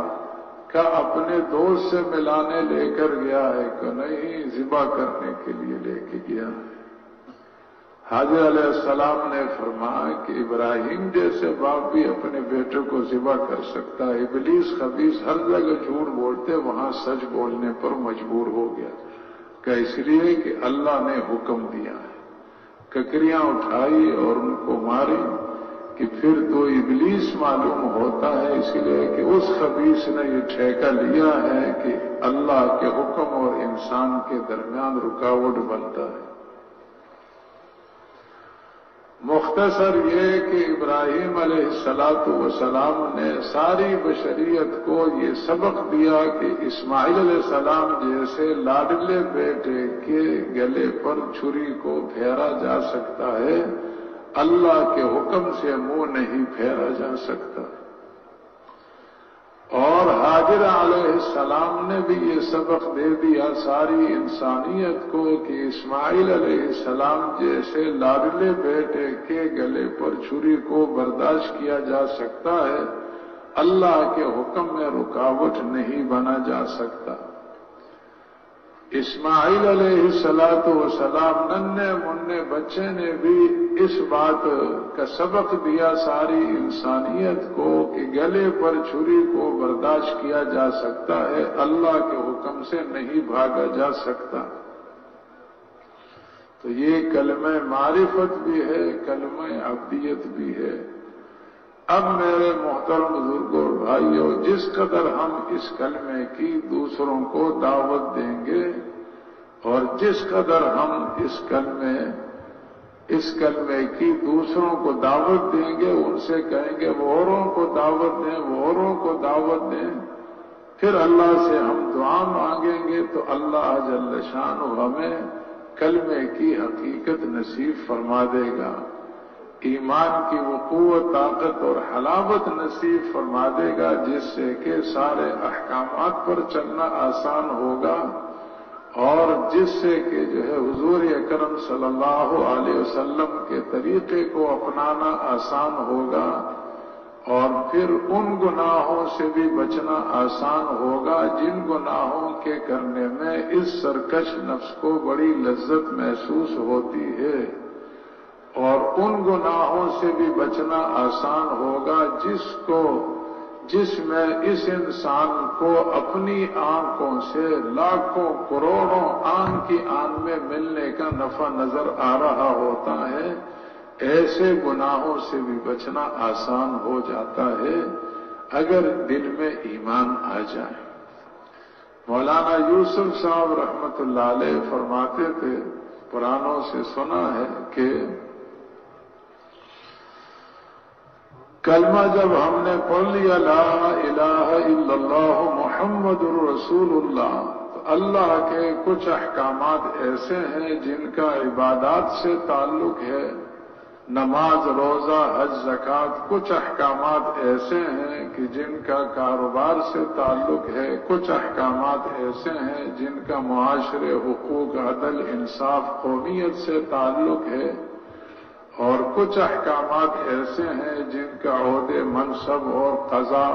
کہ اپنے دوست سے ملانے لے کر گیا ہے، کہ نہیں، ذبح کرنے کے لیے لے کے گیا۔ حاضر علیہ السلام نے فرمایا کہ ابراہیم جیسے باپ بھی اپنے بیٹے کو ذبح کر سکتا ہے، ابلیس خبیث ہر جگہ جھوٹ بولتے، وہاں سچ بولنے پر مجبور ہو گیا، کہ اس لیے کہ اللہ نے حکم دیا ہے۔ ککریاں اٹھائی اور ان کو ماری کہ پھر تو ابلیس معلوم ہوتا ہے، اس لیے کہ اس خبیث نے یہ ٹھیکہ لیا ہے کہ اللہ کے حکم اور انسان کے درمیان رکاوٹ بنتا ہے۔ مختصر یہ کہ ابراہیم علیہ السلام نے ساری بشریت کو یہ سبق دیا کہ اسماعیل علیہ السلام جیسے لاڈلے بیٹے کے گلے پر چھری کو پھیرا جا سکتا ہے، اللہ کے حکم سے منہ نہیں پھیرا جا سکتا۔ اور حاجر علیہ السلام نے بھی یہ سبق دے دیا ساری انسانیت کو کہ اسماعیل علیہ السلام جیسے لاڈلے بیٹے کے گلے پر چھری کو برداشت کیا جا سکتا ہے، اللہ کے حکم میں رکاوٹ نہیں بنا جا سکتا۔ اسماعیل علیہ السلام ننھے منھے بچے نے بھی اس بات کا سبق دیا ساری انسانیت کو کہ گلے پر چھری کو برداشت کیا جا سکتا ہے، اللہ کے حکم سے نہیں بھاگا جا سکتا۔ تو یہ کلمہ معرفت بھی ہے، کلمہ عبدیت بھی ہے۔ اب میرے محترم بزرگوں اور بھائیوں، جس قدر ہم اس کلمے کی دوسروں کو دعوت دیں گے اور جس قدر ہم اس کلمے کی دوسروں کو دعوت دیں گے، ان سے کہیں گے وہ اوروں کو دعوت دیں، وہ اوروں کو دعوت دیں، پھر اللہ سے ہم دعا مانگیں گے تو اللہ جل شانہ ہمیں کلمے کی حقیقت نصیب فرما دے گا، ایمان کی وہ قوت، طاقت اور حلاوت نصیب فرما دے گا جس سے کہ سارے احکامات پر چلنا آسان ہوگا، اور جس سے کہ جو ہے حضور اکرم صلی اللہ علیہ وسلم کے طریقے کو اپنانا آسان ہوگا، اور پھر ان گناہوں سے بھی بچنا آسان ہوگا جن گناہوں کے کرنے میں اس سرکش نفس کو بڑی لذت محسوس ہوتی ہے، اور ان گناہوں سے بھی بچنا آسان ہوگا جس میں اس انسان کو اپنی آنکھوں سے لاکھوں کروڑوں آنکھ کی آنکھ میں ملنے کا نفع نظر آ رہا ہوتا ہے، ایسے گناہوں سے بھی بچنا آسان ہو جاتا ہے اگر دل میں ایمان آ جائے۔ مولانا یوسف صاحب رحمت اللہ علیہ فرماتے تھے، پرانوں سے سنا ہے کہ کلمہ جب ہم نے پڑھ لیا لا الہ الا اللہ محمد الرسول اللہ، تو اللہ کے کچھ احکامات ایسے ہیں جن کا عبادات سے تعلق ہے، نماز، روزہ، حج، زکوٰۃ۔ کچھ احکامات ایسے ہیں کہ جن کا کاروبار سے تعلق ہے، کچھ احکامات ایسے ہیں جن کا معاشرے، حقوق، عدل، انصاف، قومیت سے تعلق ہے، اور کچھ احکامات ایسے ہیں جن کا عہدے، منصب اور قضا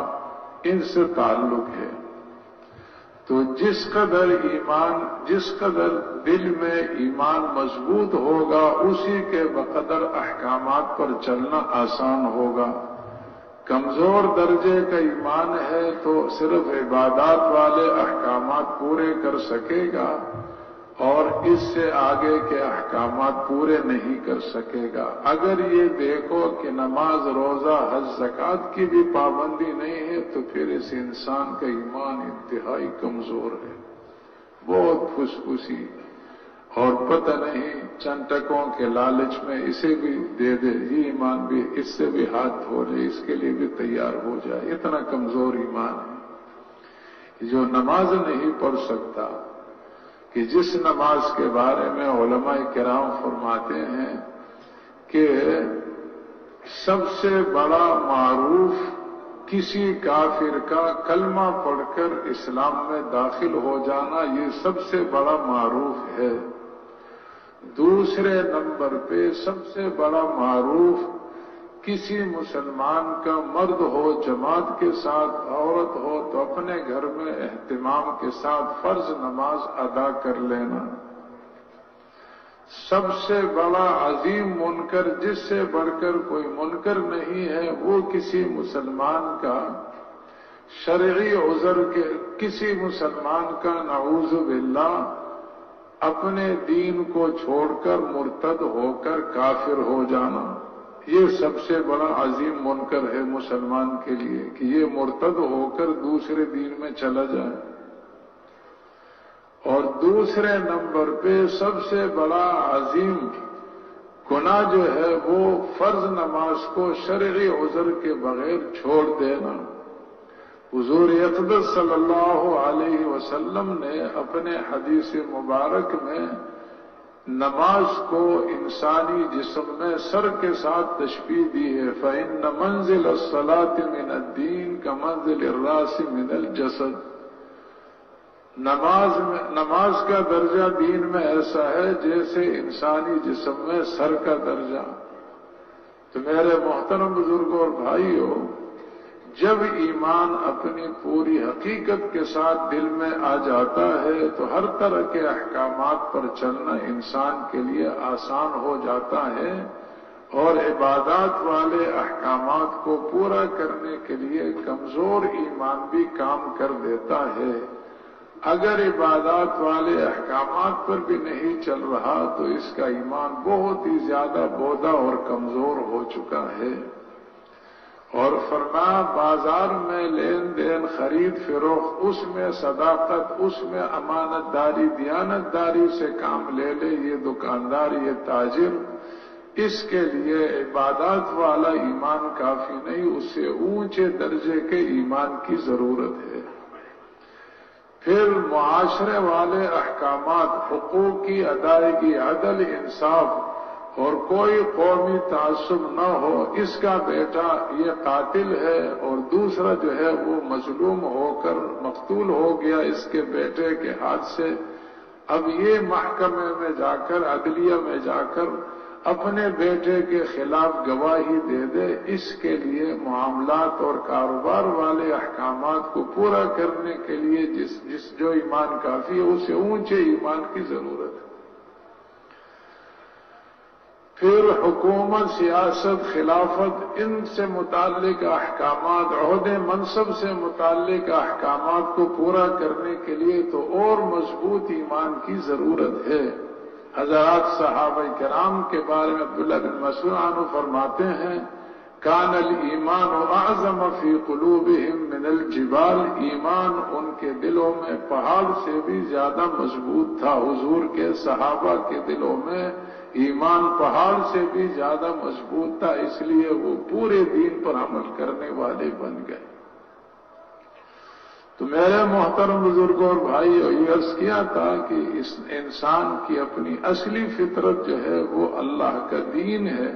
ان سے تعلق ہے۔ تو جس قدر دل میں ایمان مضبوط ہوگا، اسی کے بقدر احکامات پر چلنا آسان ہوگا۔ کمزور درجے کا ایمان ہے تو صرف عبادات والے احکامات پورے کر سکے گا اور اس سے آگے کے احکامات پورے نہیں کر سکے گا۔ اگر یہ دیکھو کہ نماز، روزہ، حج، زکوٰۃ کی بھی پابندی نہیں ہے تو پھر اس انسان کا ایمان انتہائی کمزور ہے، بہت پھسپھسی، اور پتہ نہیں چند ٹکوں کے لالچ میں اسے بھی دے دے، یہ ایمان بھی اس سے بھی ہاتھ دھو لے، اس کے لیے بھی تیار ہو جائے، اتنا کمزور ایمان ہے۔ جو نماز نہیں پڑھ سکتا، کہ جس نماز کے بارے میں علماء کرام فرماتے ہیں کہ سب سے بڑا معروف کسی کافر کا کلمہ پڑھ کر اسلام میں داخل ہو جانا، یہ سب سے بڑا معروف ہے۔ دوسرے نمبر پہ سب سے بڑا معروف کسی مسلمان کا مرد ہو جماعت کے ساتھ، عورت ہو تو اپنے گھر میں اہتمام کے ساتھ فرض نماز ادا کر لینا۔ سب سے بڑا عظیم منکر جس سے بڑھ کر کوئی منکر نہیں ہے، وہ کسی مسلمان کا شرعی عذر کے، کسی مسلمان کا نعوذ باللہ اپنے دین کو چھوڑ کر مرتد ہو کر کافر ہو جانا، یہ سب سے بڑا عظیم منکر ہے مسلمان کے لیے کہ یہ مرتد ہو کر دوسرے دین میں چلا جائے۔ اور دوسرے نمبر پہ سب سے بڑا عظیم گناہ جو ہے وہ فرض نماز کو شرعی عذر کے بغیر چھوڑ دینا۔ حضور اقدس صلی اللہ علیہ وسلم نے اپنے حدیث مبارک میں نماز کو انسانی جسم میں سر کے ساتھ تشبیہ دی ہے، فَإِنَّ مَنزِلَ الصَّلَاةِ مِنَ الدِّينِ كَمَنزِلِ الرَّاسِ مِنَ الْجَسَدِ، نماز کا درجہ دین میں ایسا ہے جیسے انسانی جسم میں سر کا درجہ۔ تو میرے محترم بزرگوں اور بھائیوں، جب ایمان اپنی پوری حقیقت کے ساتھ دل میں آ جاتا ہے تو ہر طرح کے احکامات پر چلنا انسان کے لیے آسان ہو جاتا ہے، اور عبادات والے احکامات کو پورا کرنے کے لیے کمزور ایمان بھی کام کر دیتا ہے۔ اگر عبادات والے احکامات پر بھی نہیں چل رہا تو اس کا ایمان بہت ہی زیادہ بودا اور کمزور ہو چکا ہے۔ اور فرمایا بازار میں لین دین خرید فروخت، اس میں صداقت، اس میں امانت داری دیانت داری سے کام لے لے یہ دکاندار، یہ تاجر، اس کے لیے عبادات والا ایمان کافی نہیں، اسے اونچے درجے کے ایمان کی ضرورت ہے۔ پھر معاشرے والے احکامات، حقوق کی ادائیگی، عدل، انصاف، اور کوئی قومی تعصب نہ ہو، اس کا بیٹا یہ قاتل ہے اور دوسرا جو ہے وہ مظلوم ہو کر مقتول ہو گیا اس کے بیٹے کے ہاتھ سے، اب یہ محکمے میں جا کر، عدلیہ میں جا کر اپنے بیٹے کے خلاف گواہی دے دے، اس کے لیے معاملات اور کاروبار والے احکامات کو پورا کرنے کے لیے جو ایمان کافی ہے اسے اونچے ایمان کی ضرورت ہے۔ پھر حکومت، سیاست، خلافت، ان سے متعلق احکامات، عہدے منصب سے متعلق احکامات کو پورا کرنے کے لیے تو اور مضبوط ایمان کی ضرورت ہے۔ حضرات صحابہ کرام کے بارے میں عبداللہ بن مسعود عنہ فرماتے ہیں، کان الایمان اعظم فی قلوبہم من الجبال، ایمان ان کے دلوں میں پہاڑ سے بھی زیادہ مضبوط تھا۔ حضور کے صحابہ کے دلوں میں ایمان پہاڑ سے بھی زیادہ مضبوط تھا، اس لیے وہ پورے دین پر عمل کرنے والے بن گئے۔ تو میرے محترم بزرگوں اور بھائیوں، یہ عرض کیا تھا کہ اس انسان کی اپنی اصلی فطرت جو ہے وہ اللہ کا دین ہے،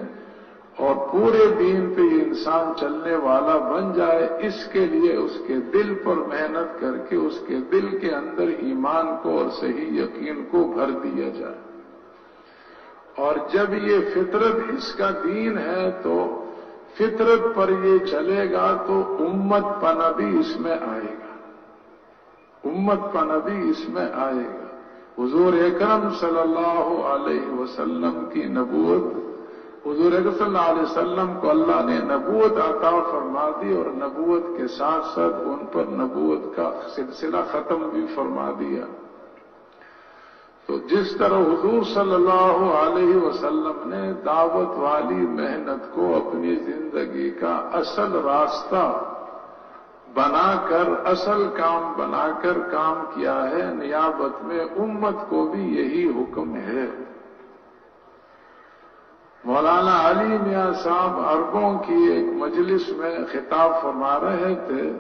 اور پورے دین پہ یہ انسان چلنے والا بن جائے، اس کے لیے اس کے دل پر محنت کر کے اس کے دل کے اندر ایمان کو اور صحیح یقین کو بھر دیا جائے۔ اور جب یہ فطرت اس کا دین ہے تو فطرت پر یہ چلے گا تو امت پنا بھی اس میں آئے گا، امت پنا بھی اس میں آئے گا۔ حضور اکرم صلی اللہ علیہ وسلم کی نبوت، حضور اکرم صلی اللہ علیہ وسلم کو اللہ نے نبوت عطا فرما دی، اور نبوت کے ساتھ ساتھ ان پر نبوت کا سلسلہ ختم بھی فرما دیا۔ تو جس طرح حضور صلی اللہ علیہ وسلم نے دعوت والی محنت کو اپنی زندگی کا اصل راستہ بنا کر، اصل کام بنا کر کام کیا ہے، نیابت میں امت کو بھی یہی حکم ہے۔ مولانا علی میاں صاحب عربوں کی ایک مجلس میں خطاب فرما رہے تھے،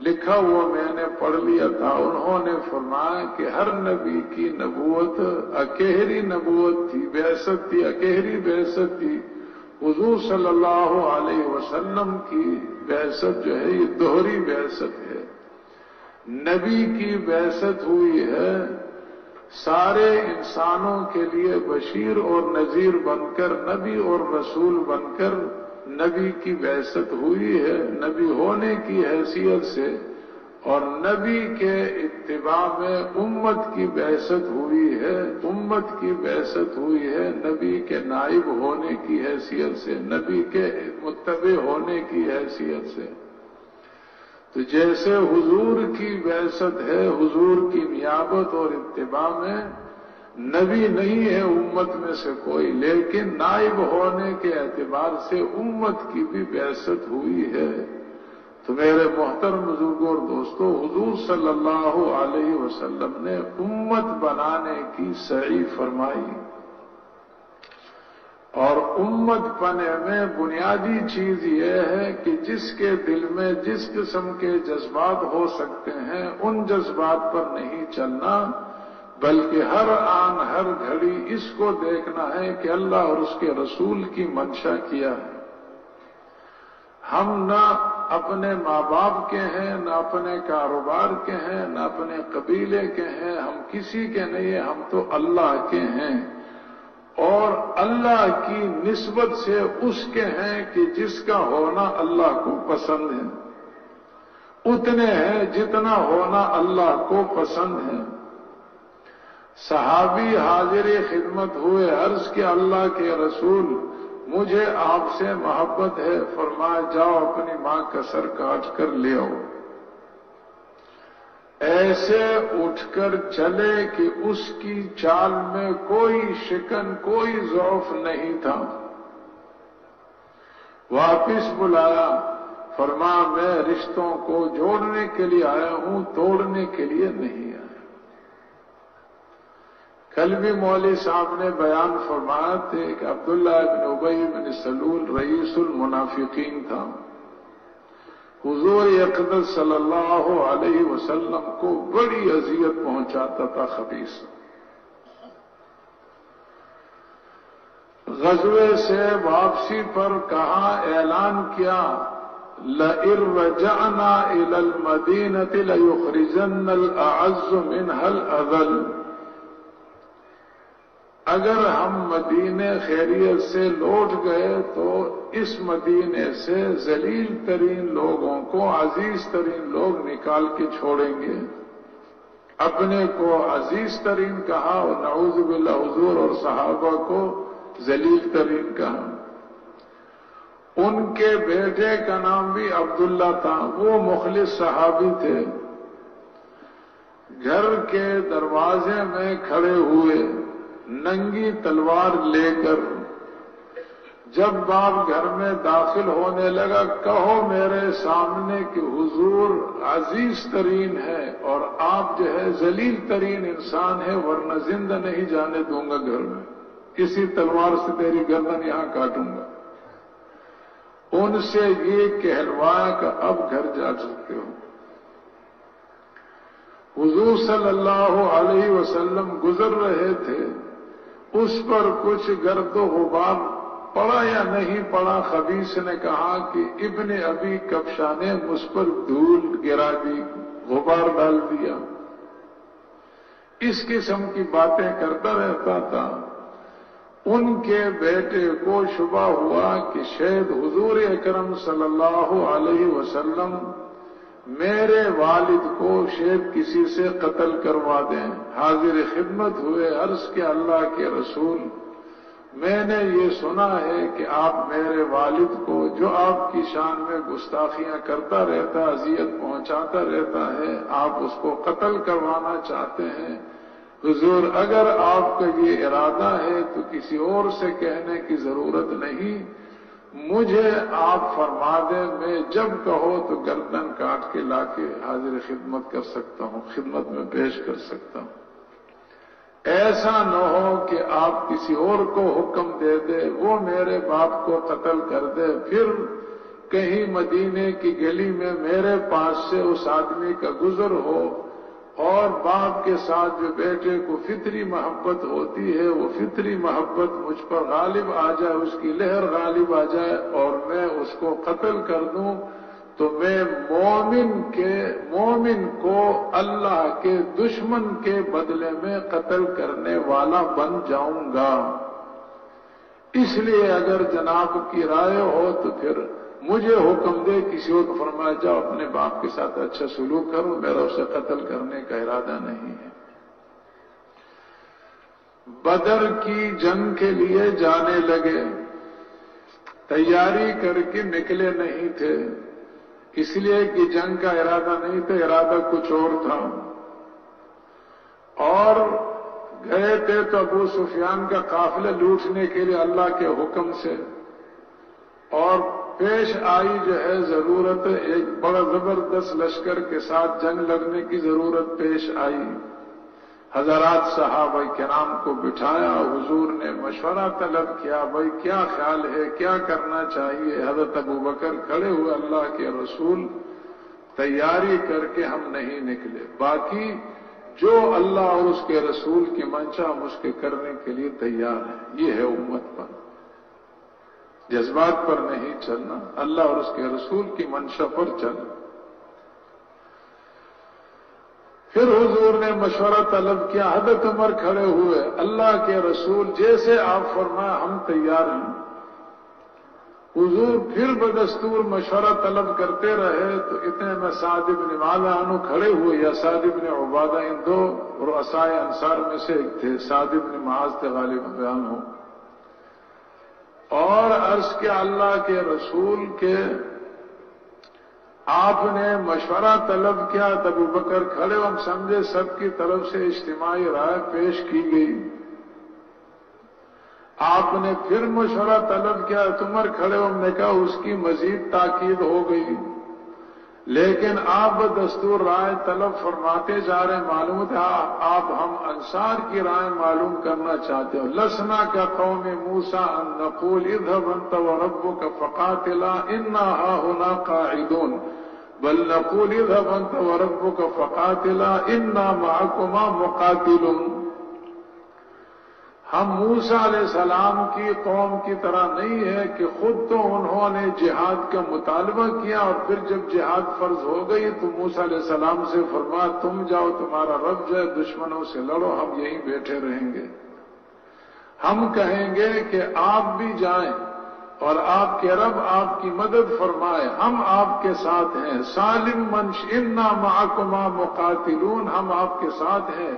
لکھا ہوا میں نے پڑھ لیا تھا. انہوں نے فرمایا کہ ہر نبی کی نبوت اکہری نبوت تھی، بعثت تھی، اکہری بعثت تھی. حضور صلی اللہ علیہ وسلم کی بعثت جو ہے یہ دوہری بعثت ہے. نبی کی بعثت ہوئی ہے سارے انسانوں کے لیے بشیر اور نذیر بن کر، نبی اور رسول بن کر نبی کی بعثت ہوئی ہے نبی ہونے کی حیثیت سے. اور نبی کے اتباع میں امت کی بعثت ہوئی ہے، امت کی بعثت ہوئی ہے نبی کے نائب ہونے کی حیثیت سے، نبی کے متبع ہونے کی حیثیت سے. تو جیسے حضور کی بعثت ہے حضور کی نیابت اور اتباع میں، نبی نہیں ہے امت میں سے کوئی، لیکن نائب ہونے کے اعتبار سے امت کی بھی بعثت ہوئی ہے. تو میرے محترم بزرگوں اور دوستو، حضور صلی اللہ علیہ وسلم نے امت بنانے کی سعی فرمائی. اور امت بنے میں بنیادی چیز یہ ہے کہ جس کے دل میں جس قسم کے جذبات ہو سکتے ہیں ان جذبات پر نہیں چلنا، بلکہ ہر آن ہر گھڑی اس کو دیکھنا ہے کہ اللہ اور اس کے رسول کی منشا کیا ہے. ہم نہ اپنے ماں باپ کے ہیں، نہ اپنے کاروبار کے ہیں، نہ اپنے قبیلے کے ہیں، ہم کسی کے نہیں ہیں، ہم تو اللہ کے ہیں. اور اللہ کی نسبت سے اس کے ہیں کہ جس کا ہونا اللہ کو پسند ہے. اتنے ہیں جتنا ہونا اللہ کو پسند ہے. صحابی حاضر خدمت ہوئے، عرض کیا اللہ کے رسول مجھے آپ سے محبت ہے. فرمایا جاؤ اپنی ماں کا سر کاٹ کر لے آؤ. ایسے اٹھ کر چلے کہ اس کی چال میں کوئی شکن کوئی ضعف نہیں تھا. واپس بلایا، فرمایا میں رشتوں کو جوڑنے کے لیے آیا ہوں، توڑنے کے لیے نہیں آیا. کل بھی مولوی صاحب نے بیان فرمایا تھے کہ عبداللہ بن ابی بن سلول رئیس المنافقین تھا. حضور اقدس صلی اللہ علیہ وسلم کو بڑی اذیت پہنچاتا تھا خبیث. غزوے سے واپسی پر کہا، اعلان کیا لَإِن رَجَعْنَا إِلَى الْمَدِينَةِ لَيُخْرِجَنَّ الْأَعَزُّ مِنْهَا الْأَذَلَّ. اگر ہم مدینے خیریت سے لوٹ گئے تو اس مدینے سے ذلیل ترین لوگوں کو عزیز ترین لوگ نکال کے چھوڑیں گے. اپنے کو عزیز ترین کہا اور نعوذ باللہ حضور اور صحابہ کو ذلیل ترین کہا. ان کے بیٹے کا نام بھی عبداللہ تھا، وہ مخلص صحابی تھے. گھر کے دروازے میں کھڑے ہوئے ننگی تلوار لے کر. جب باپ گھر میں داخل ہونے لگا، کہو میرے سامنے کہ حضور عزیز ترین ہے اور آپ جو ہے ذلیل ترین انسان ہے، ورنہ زندہ نہیں جانے دوں گا گھر میں، کسی تلوار سے تیری گردن یہاں کاٹوں گا. ان سے یہ کہلوایا کہ اب گھر جا سکتے ہو. حضور صلی اللہ علیہ وسلم گزر رہے تھے، اس پر کچھ گرد و غبار پڑا یا نہیں پڑا. خبیث نے کہا کہ ابن ابی کبشہ نے مجھ پر دھول گرا دی، غبار ڈال دیا. اس قسم کی باتیں کرتا رہتا تھا. ان کے بیٹے کو شبہ ہوا کہ شاید حضور اکرم صلی اللہ علیہ وسلم میرے والد کو شاید کسی سے قتل کروا دیں. حاضر خدمت ہوئے، عرض کے اللہ کے رسول میں نے یہ سنا ہے کہ آپ میرے والد کو جو آپ کی شان میں گستاخیاں کرتا رہتا، اذیت پہنچاتا رہتا ہے، آپ اس کو قتل کروانا چاہتے ہیں. حضور اگر آپ کا یہ ارادہ ہے تو کسی اور سے کہنے کی ضرورت نہیں، مجھے آپ فرما دیں، میں جب کہو تو گردن کاٹ کے لا کے حاضر خدمت کر سکتا ہوں، خدمت میں پیش کر سکتا ہوں. ایسا نہ ہو کہ آپ کسی اور کو حکم دے دے، وہ میرے باپ کو قتل کر دے، پھر کہیں مدینے کی گلی میں میرے پاس سے اس آدمی کا گزر ہو اور باپ کے ساتھ جو بیٹے کو فطری محبت ہوتی ہے وہ فطری محبت مجھ پر غالب آ جائے، اس کی لہر غالب آ جائے اور میں اس کو قتل کر دوں، تو میں مومن کو اللہ کے دشمن کے بدلے میں قتل کرنے والا بن جاؤں گا۔ اس لیے اگر جناب کی رائے ہو تو پھر مجھے حکم دے، کسی اور کو فرمایا جاؤ اپنے باپ کے ساتھ اچھا سلوک کرو، میرا اسے قتل کرنے کا ارادہ نہیں ہے۔ بدر کی جنگ کے لیے جانے لگے، تیاری کر کے نکلے نہیں تھے، اس لیے کہ جنگ کا ارادہ نہیں تھا، ارادہ کچھ اور تھا، اور گئے تھے تو ابو سفیان کا قافلہ لوٹنے کے لیے اللہ کے حکم سے، اور پیش آئی جو ہے ضرورت، ایک بڑا زبردست لشکر کے ساتھ جنگ لڑنے کی ضرورت پیش آئی۔ حضرات صحابہ کرام کو بٹھایا، حضور نے مشورہ طلب کیا، بھائی کیا خیال ہے، کیا کرنا چاہیے؟ حضرت ابوبکر کھڑے ہوئے، اللہ کے رسول تیاری کر کے ہم نہیں نکلے، باقی جو اللہ اور اس کے رسول کی منشا ہم اس کے کرنے کے لیے تیار ہیں۔ یہ ہے امت پر، جذبات پر نہیں چلنا، اللہ اور اس کے رسول کی منشا پر چلنا۔ پھر حضور نے مشورہ طلب کیا، حضرت عمر کھڑے ہوئے، اللہ کے رسول جیسے آپ فرمایا ہم تیار ہیں۔ حضور پھر بدستور مشورہ طلب کرتے رہے تو اتنے میں سعد بن معاذ عنہ کھڑے ہوئے، یا سعد بن عبادہ، ان دو رؤساء انصار میں سے ایک تھے، سعد بن معاذ تھے غالب بیان ہو، اور عرض کیا اللہ کے رسول کے آپ نے مشورہ طلب کیا، تب ابوبکر کھڑے، ہم سمجھے سب کی طرف سے اجتماعی رائے پیش کی گئی۔ آپ نے پھر مشورہ طلب کیا، عمر کھڑے، ہم نے کہا اس کی مزید تاکید ہو گئی، لیکن آپ دستور رائے طلب فرماتے جا رہے، معلوم تھا آپ ہم انصار کی رائے معلوم کرنا چاہتے ہو۔ لسنا کا قوم موسیٰ ان نقول اذهب انت وربك فقاتلا انا هاهنا قاعدون بل نقول اذهب انت وربك فقاتلا انا معكما مقاتلون۔ ہم موسیٰ علیہ السلام کی قوم کی طرح نہیں ہے کہ خود تو انہوں نے جہاد کا مطالبہ کیا اور پھر جب جہاد فرض ہو گئی تو موسیٰ علیہ السلام سے فرمایا تم جاؤ، تمہارا رب جائے، دشمنوں سے لڑو، ہم یہیں بیٹھے رہیں گے۔ ہم کہیں گے کہ آپ بھی جائیں اور آپ کے رب آپ کی مدد فرمائے، ہم آپ کے ساتھ ہیں، سالم منش انا معکما مقاتلون، ہم آپ کے ساتھ ہیں،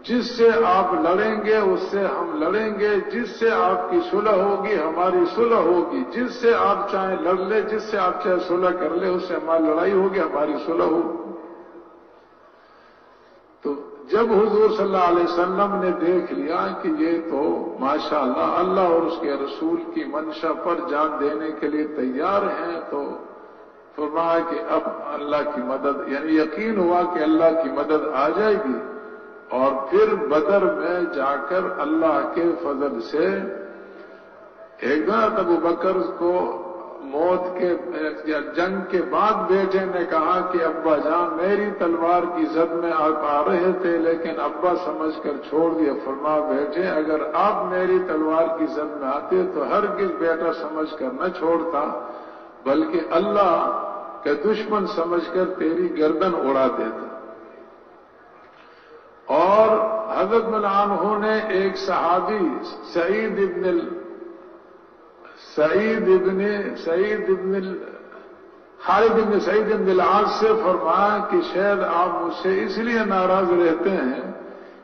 جس سے آپ لڑیں گے اس سے ہم لڑیں گے، جس سے آپ کی صلح ہوگی ہماری صلح ہوگی، جس سے آپ چاہیں لڑ لے، جس سے آپ چاہے صلح کر لے، اس سے ہماری لڑائی ہوگی، ہماری صلح ہوگی۔ تو جب حضور صلی اللہ علیہ وسلم نے دیکھ لیا کہ یہ تو ماشاءاللہ اللہ اور اس کے رسول کی منشا پر جان دینے کے لیے تیار ہیں، تو فرمایا کہ اب اللہ کی مدد، یعنی یقین ہوا کہ اللہ کی مدد آ جائے گی، اور پھر بدر میں جا کر اللہ کے فضل سے ایک دن ابوبکر کو موت کے جنگ کے بعد بیٹے نے کہا کہ ابا جان میری تلوار کی زد میں آپ آ رہے تھے لیکن ابا سمجھ کر چھوڑ دیا۔ فرما بیٹے اگر آپ میری تلوار کی زد میں آتے تو ہرگز بیٹا سمجھ کر نہ چھوڑتا، بلکہ اللہ کے دشمن سمجھ کر تیری گردن اڑا دیتا۔ اور حضرت عنہ نے ایک صحابی خالد بن سعید بن العاص سے فرمایا کہ شاید آپ مجھ سے اس لیے ناراض رہتے ہیں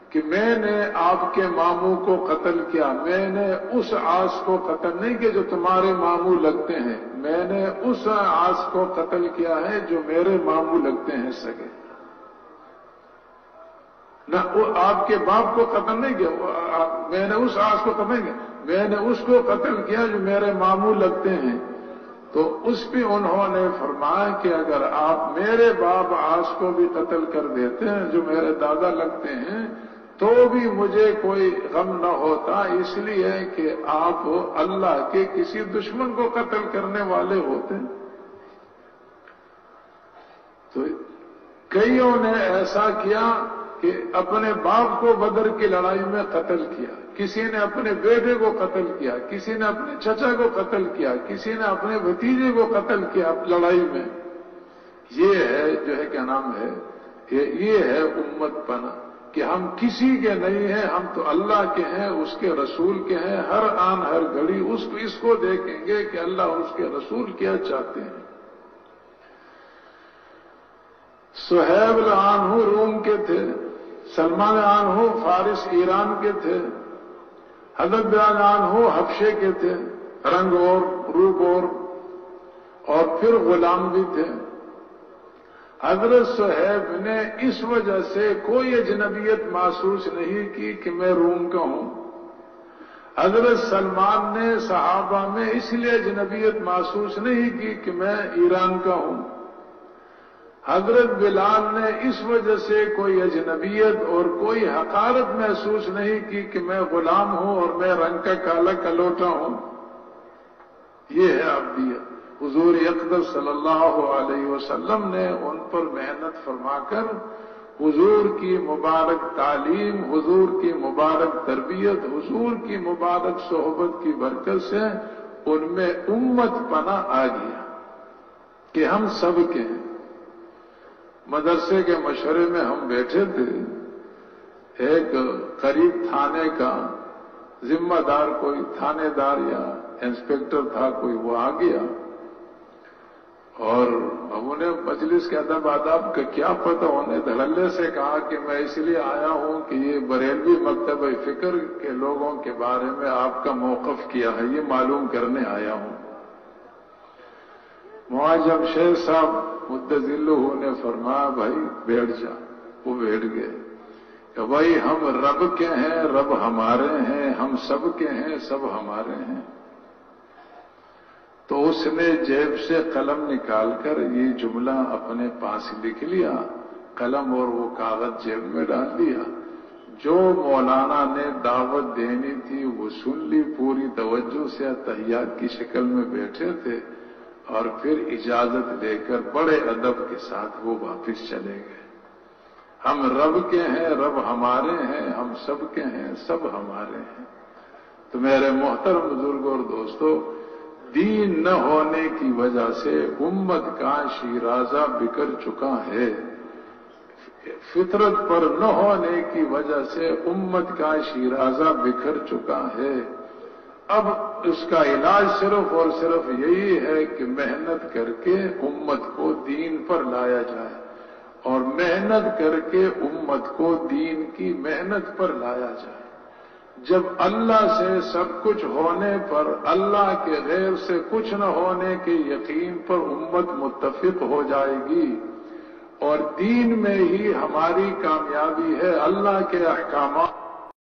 کہ میں نے آپ کے ماموں کو قتل کیا، میں نے اس عاص کو قتل نہیں کیا جو تمہارے ماموں لگتے ہیں، میں نے اس عاص کو قتل کیا ہے جو میرے ماموں لگتے ہیں سگے، نہ آپ کے باپ کو قتل نہیں کیا، میں نے اس عاص کو قتل نہیں کیا، میں نے اس کو قتل کیا جو میرے ماموں لگتے ہیں۔ تو اس پہ انہوں نے فرمایا کہ اگر آپ میرے باپ عاص کو بھی قتل کر دیتے ہیں جو میرے دادا لگتے ہیں تو بھی مجھے کوئی غم نہ ہوتا، اس لیے کہ آپ اللہ کے کسی دشمن کو قتل کرنے والے ہوتے ہیں۔ کئیوں نے ایسا کیا کہ اپنے باپ کو بدر کی لڑائی میں قتل کیا، کسی نے اپنے بیٹے کو قتل کیا، کسی نے اپنے چچا کو قتل کیا، کسی نے اپنے بھتیجے کو قتل کیا لڑائی میں۔ یہ ہے جو ہے کیا نام ہے، یہ ہے امت پنا کہ ہم کسی کے نہیں ہیں، ہم تو اللہ کے ہیں، اس کے رسول کے ہیں۔ ہر آن ہر گھڑی اس کو دیکھیں گے کہ اللہ اور اس کے رسول کیا چاہتے ہیں۔ صہیب عنہ روم کے تھے، سلمان عنہ فارس ایران کے تھے، حضرت بلال عنہ حبشے کے تھے، رنگ اور روپ اور پھر غلام بھی تھے۔ حضرت صہیب نے اس وجہ سے کوئی اجنبیت محسوس نہیں کی کہ میں روم کا ہوں۔ حضرت سلمان نے صحابہ میں اس لیے اجنبیت محسوس نہیں کی کہ میں ایران کا ہوں۔ حضرت بلال نے اس وجہ سے کوئی اجنبیت اور کوئی حقارت محسوس نہیں کی کہ میں غلام ہوں اور میں رنگ کا کالا کلوٹا ہوں۔ یہ ہے عبدیت۔ حضور اقدس صلی اللہ علیہ وسلم نے ان پر محنت فرما کر حضور کی مبارک تعلیم، حضور کی مبارک تربیت، حضور کی مبارک صحبت کی برکت سے ان میں امت پنا آ گیا کہ ہم سب کے ہیں۔ مدرسے کے مشورے میں ہم بیٹھے تھے، ایک قریب تھانے کا ذمہ دار، کوئی تھانے دار یا انسپکٹر تھا کوئی، وہ آ گیا اور اب انہیں مجلس کے ادب آداب کا کیا پتہ، انہیں دھڑلے سے کہا کہ میں اس لیے آیا ہوں کہ یہ بریلوی مکتبہ فکر کے لوگوں کے بارے میں آپ کا موقف کیا ہے، یہ معلوم کرنے آیا ہوں۔ معظم شیخ صاحب مدذلہ نے فرمایا بھائی بیٹھ جا۔ وہ بیٹھ گئے کہ بھائی ہم رب کے ہیں، رب ہمارے ہیں، ہم سب کے ہیں، سب ہمارے ہیں۔ تو اس نے جیب سے قلم نکال کر یہ جملہ اپنے پاس لکھ لیا، قلم اور وہ کاغذ جیب میں ڈال دیا۔ جو مولانا نے دعوت دینی تھی وہ سن لی، پوری توجہ سے تحیات کی شکل میں بیٹھے تھے، اور پھر اجازت لے کر بڑے ادب کے ساتھ وہ واپس چلے گئے۔ ہم رب کے ہیں، رب ہمارے ہیں، ہم سب کے ہیں، سب ہمارے ہیں۔ تو میرے محترم بزرگوں اور دوستو، دین نہ ہونے کی وجہ سے امت کا شیرازہ بکھر چکا ہے، فطرت پر نہ ہونے کی وجہ سے امت کا شیرازہ بکھر چکا ہے۔ اب اس کا علاج صرف اور صرف یہی ہے کہ محنت کر کے امت کو دین پر لایا جائے، اور محنت کر کے امت کو دین کی محنت پر لایا جائے۔ جب اللہ سے سب کچھ ہونے پر، اللہ کے غیر سے کچھ نہ ہونے کے یقین پر امت متفق ہو جائے گی، اور دین میں ہی ہماری کامیابی ہے، اللہ کے احکامات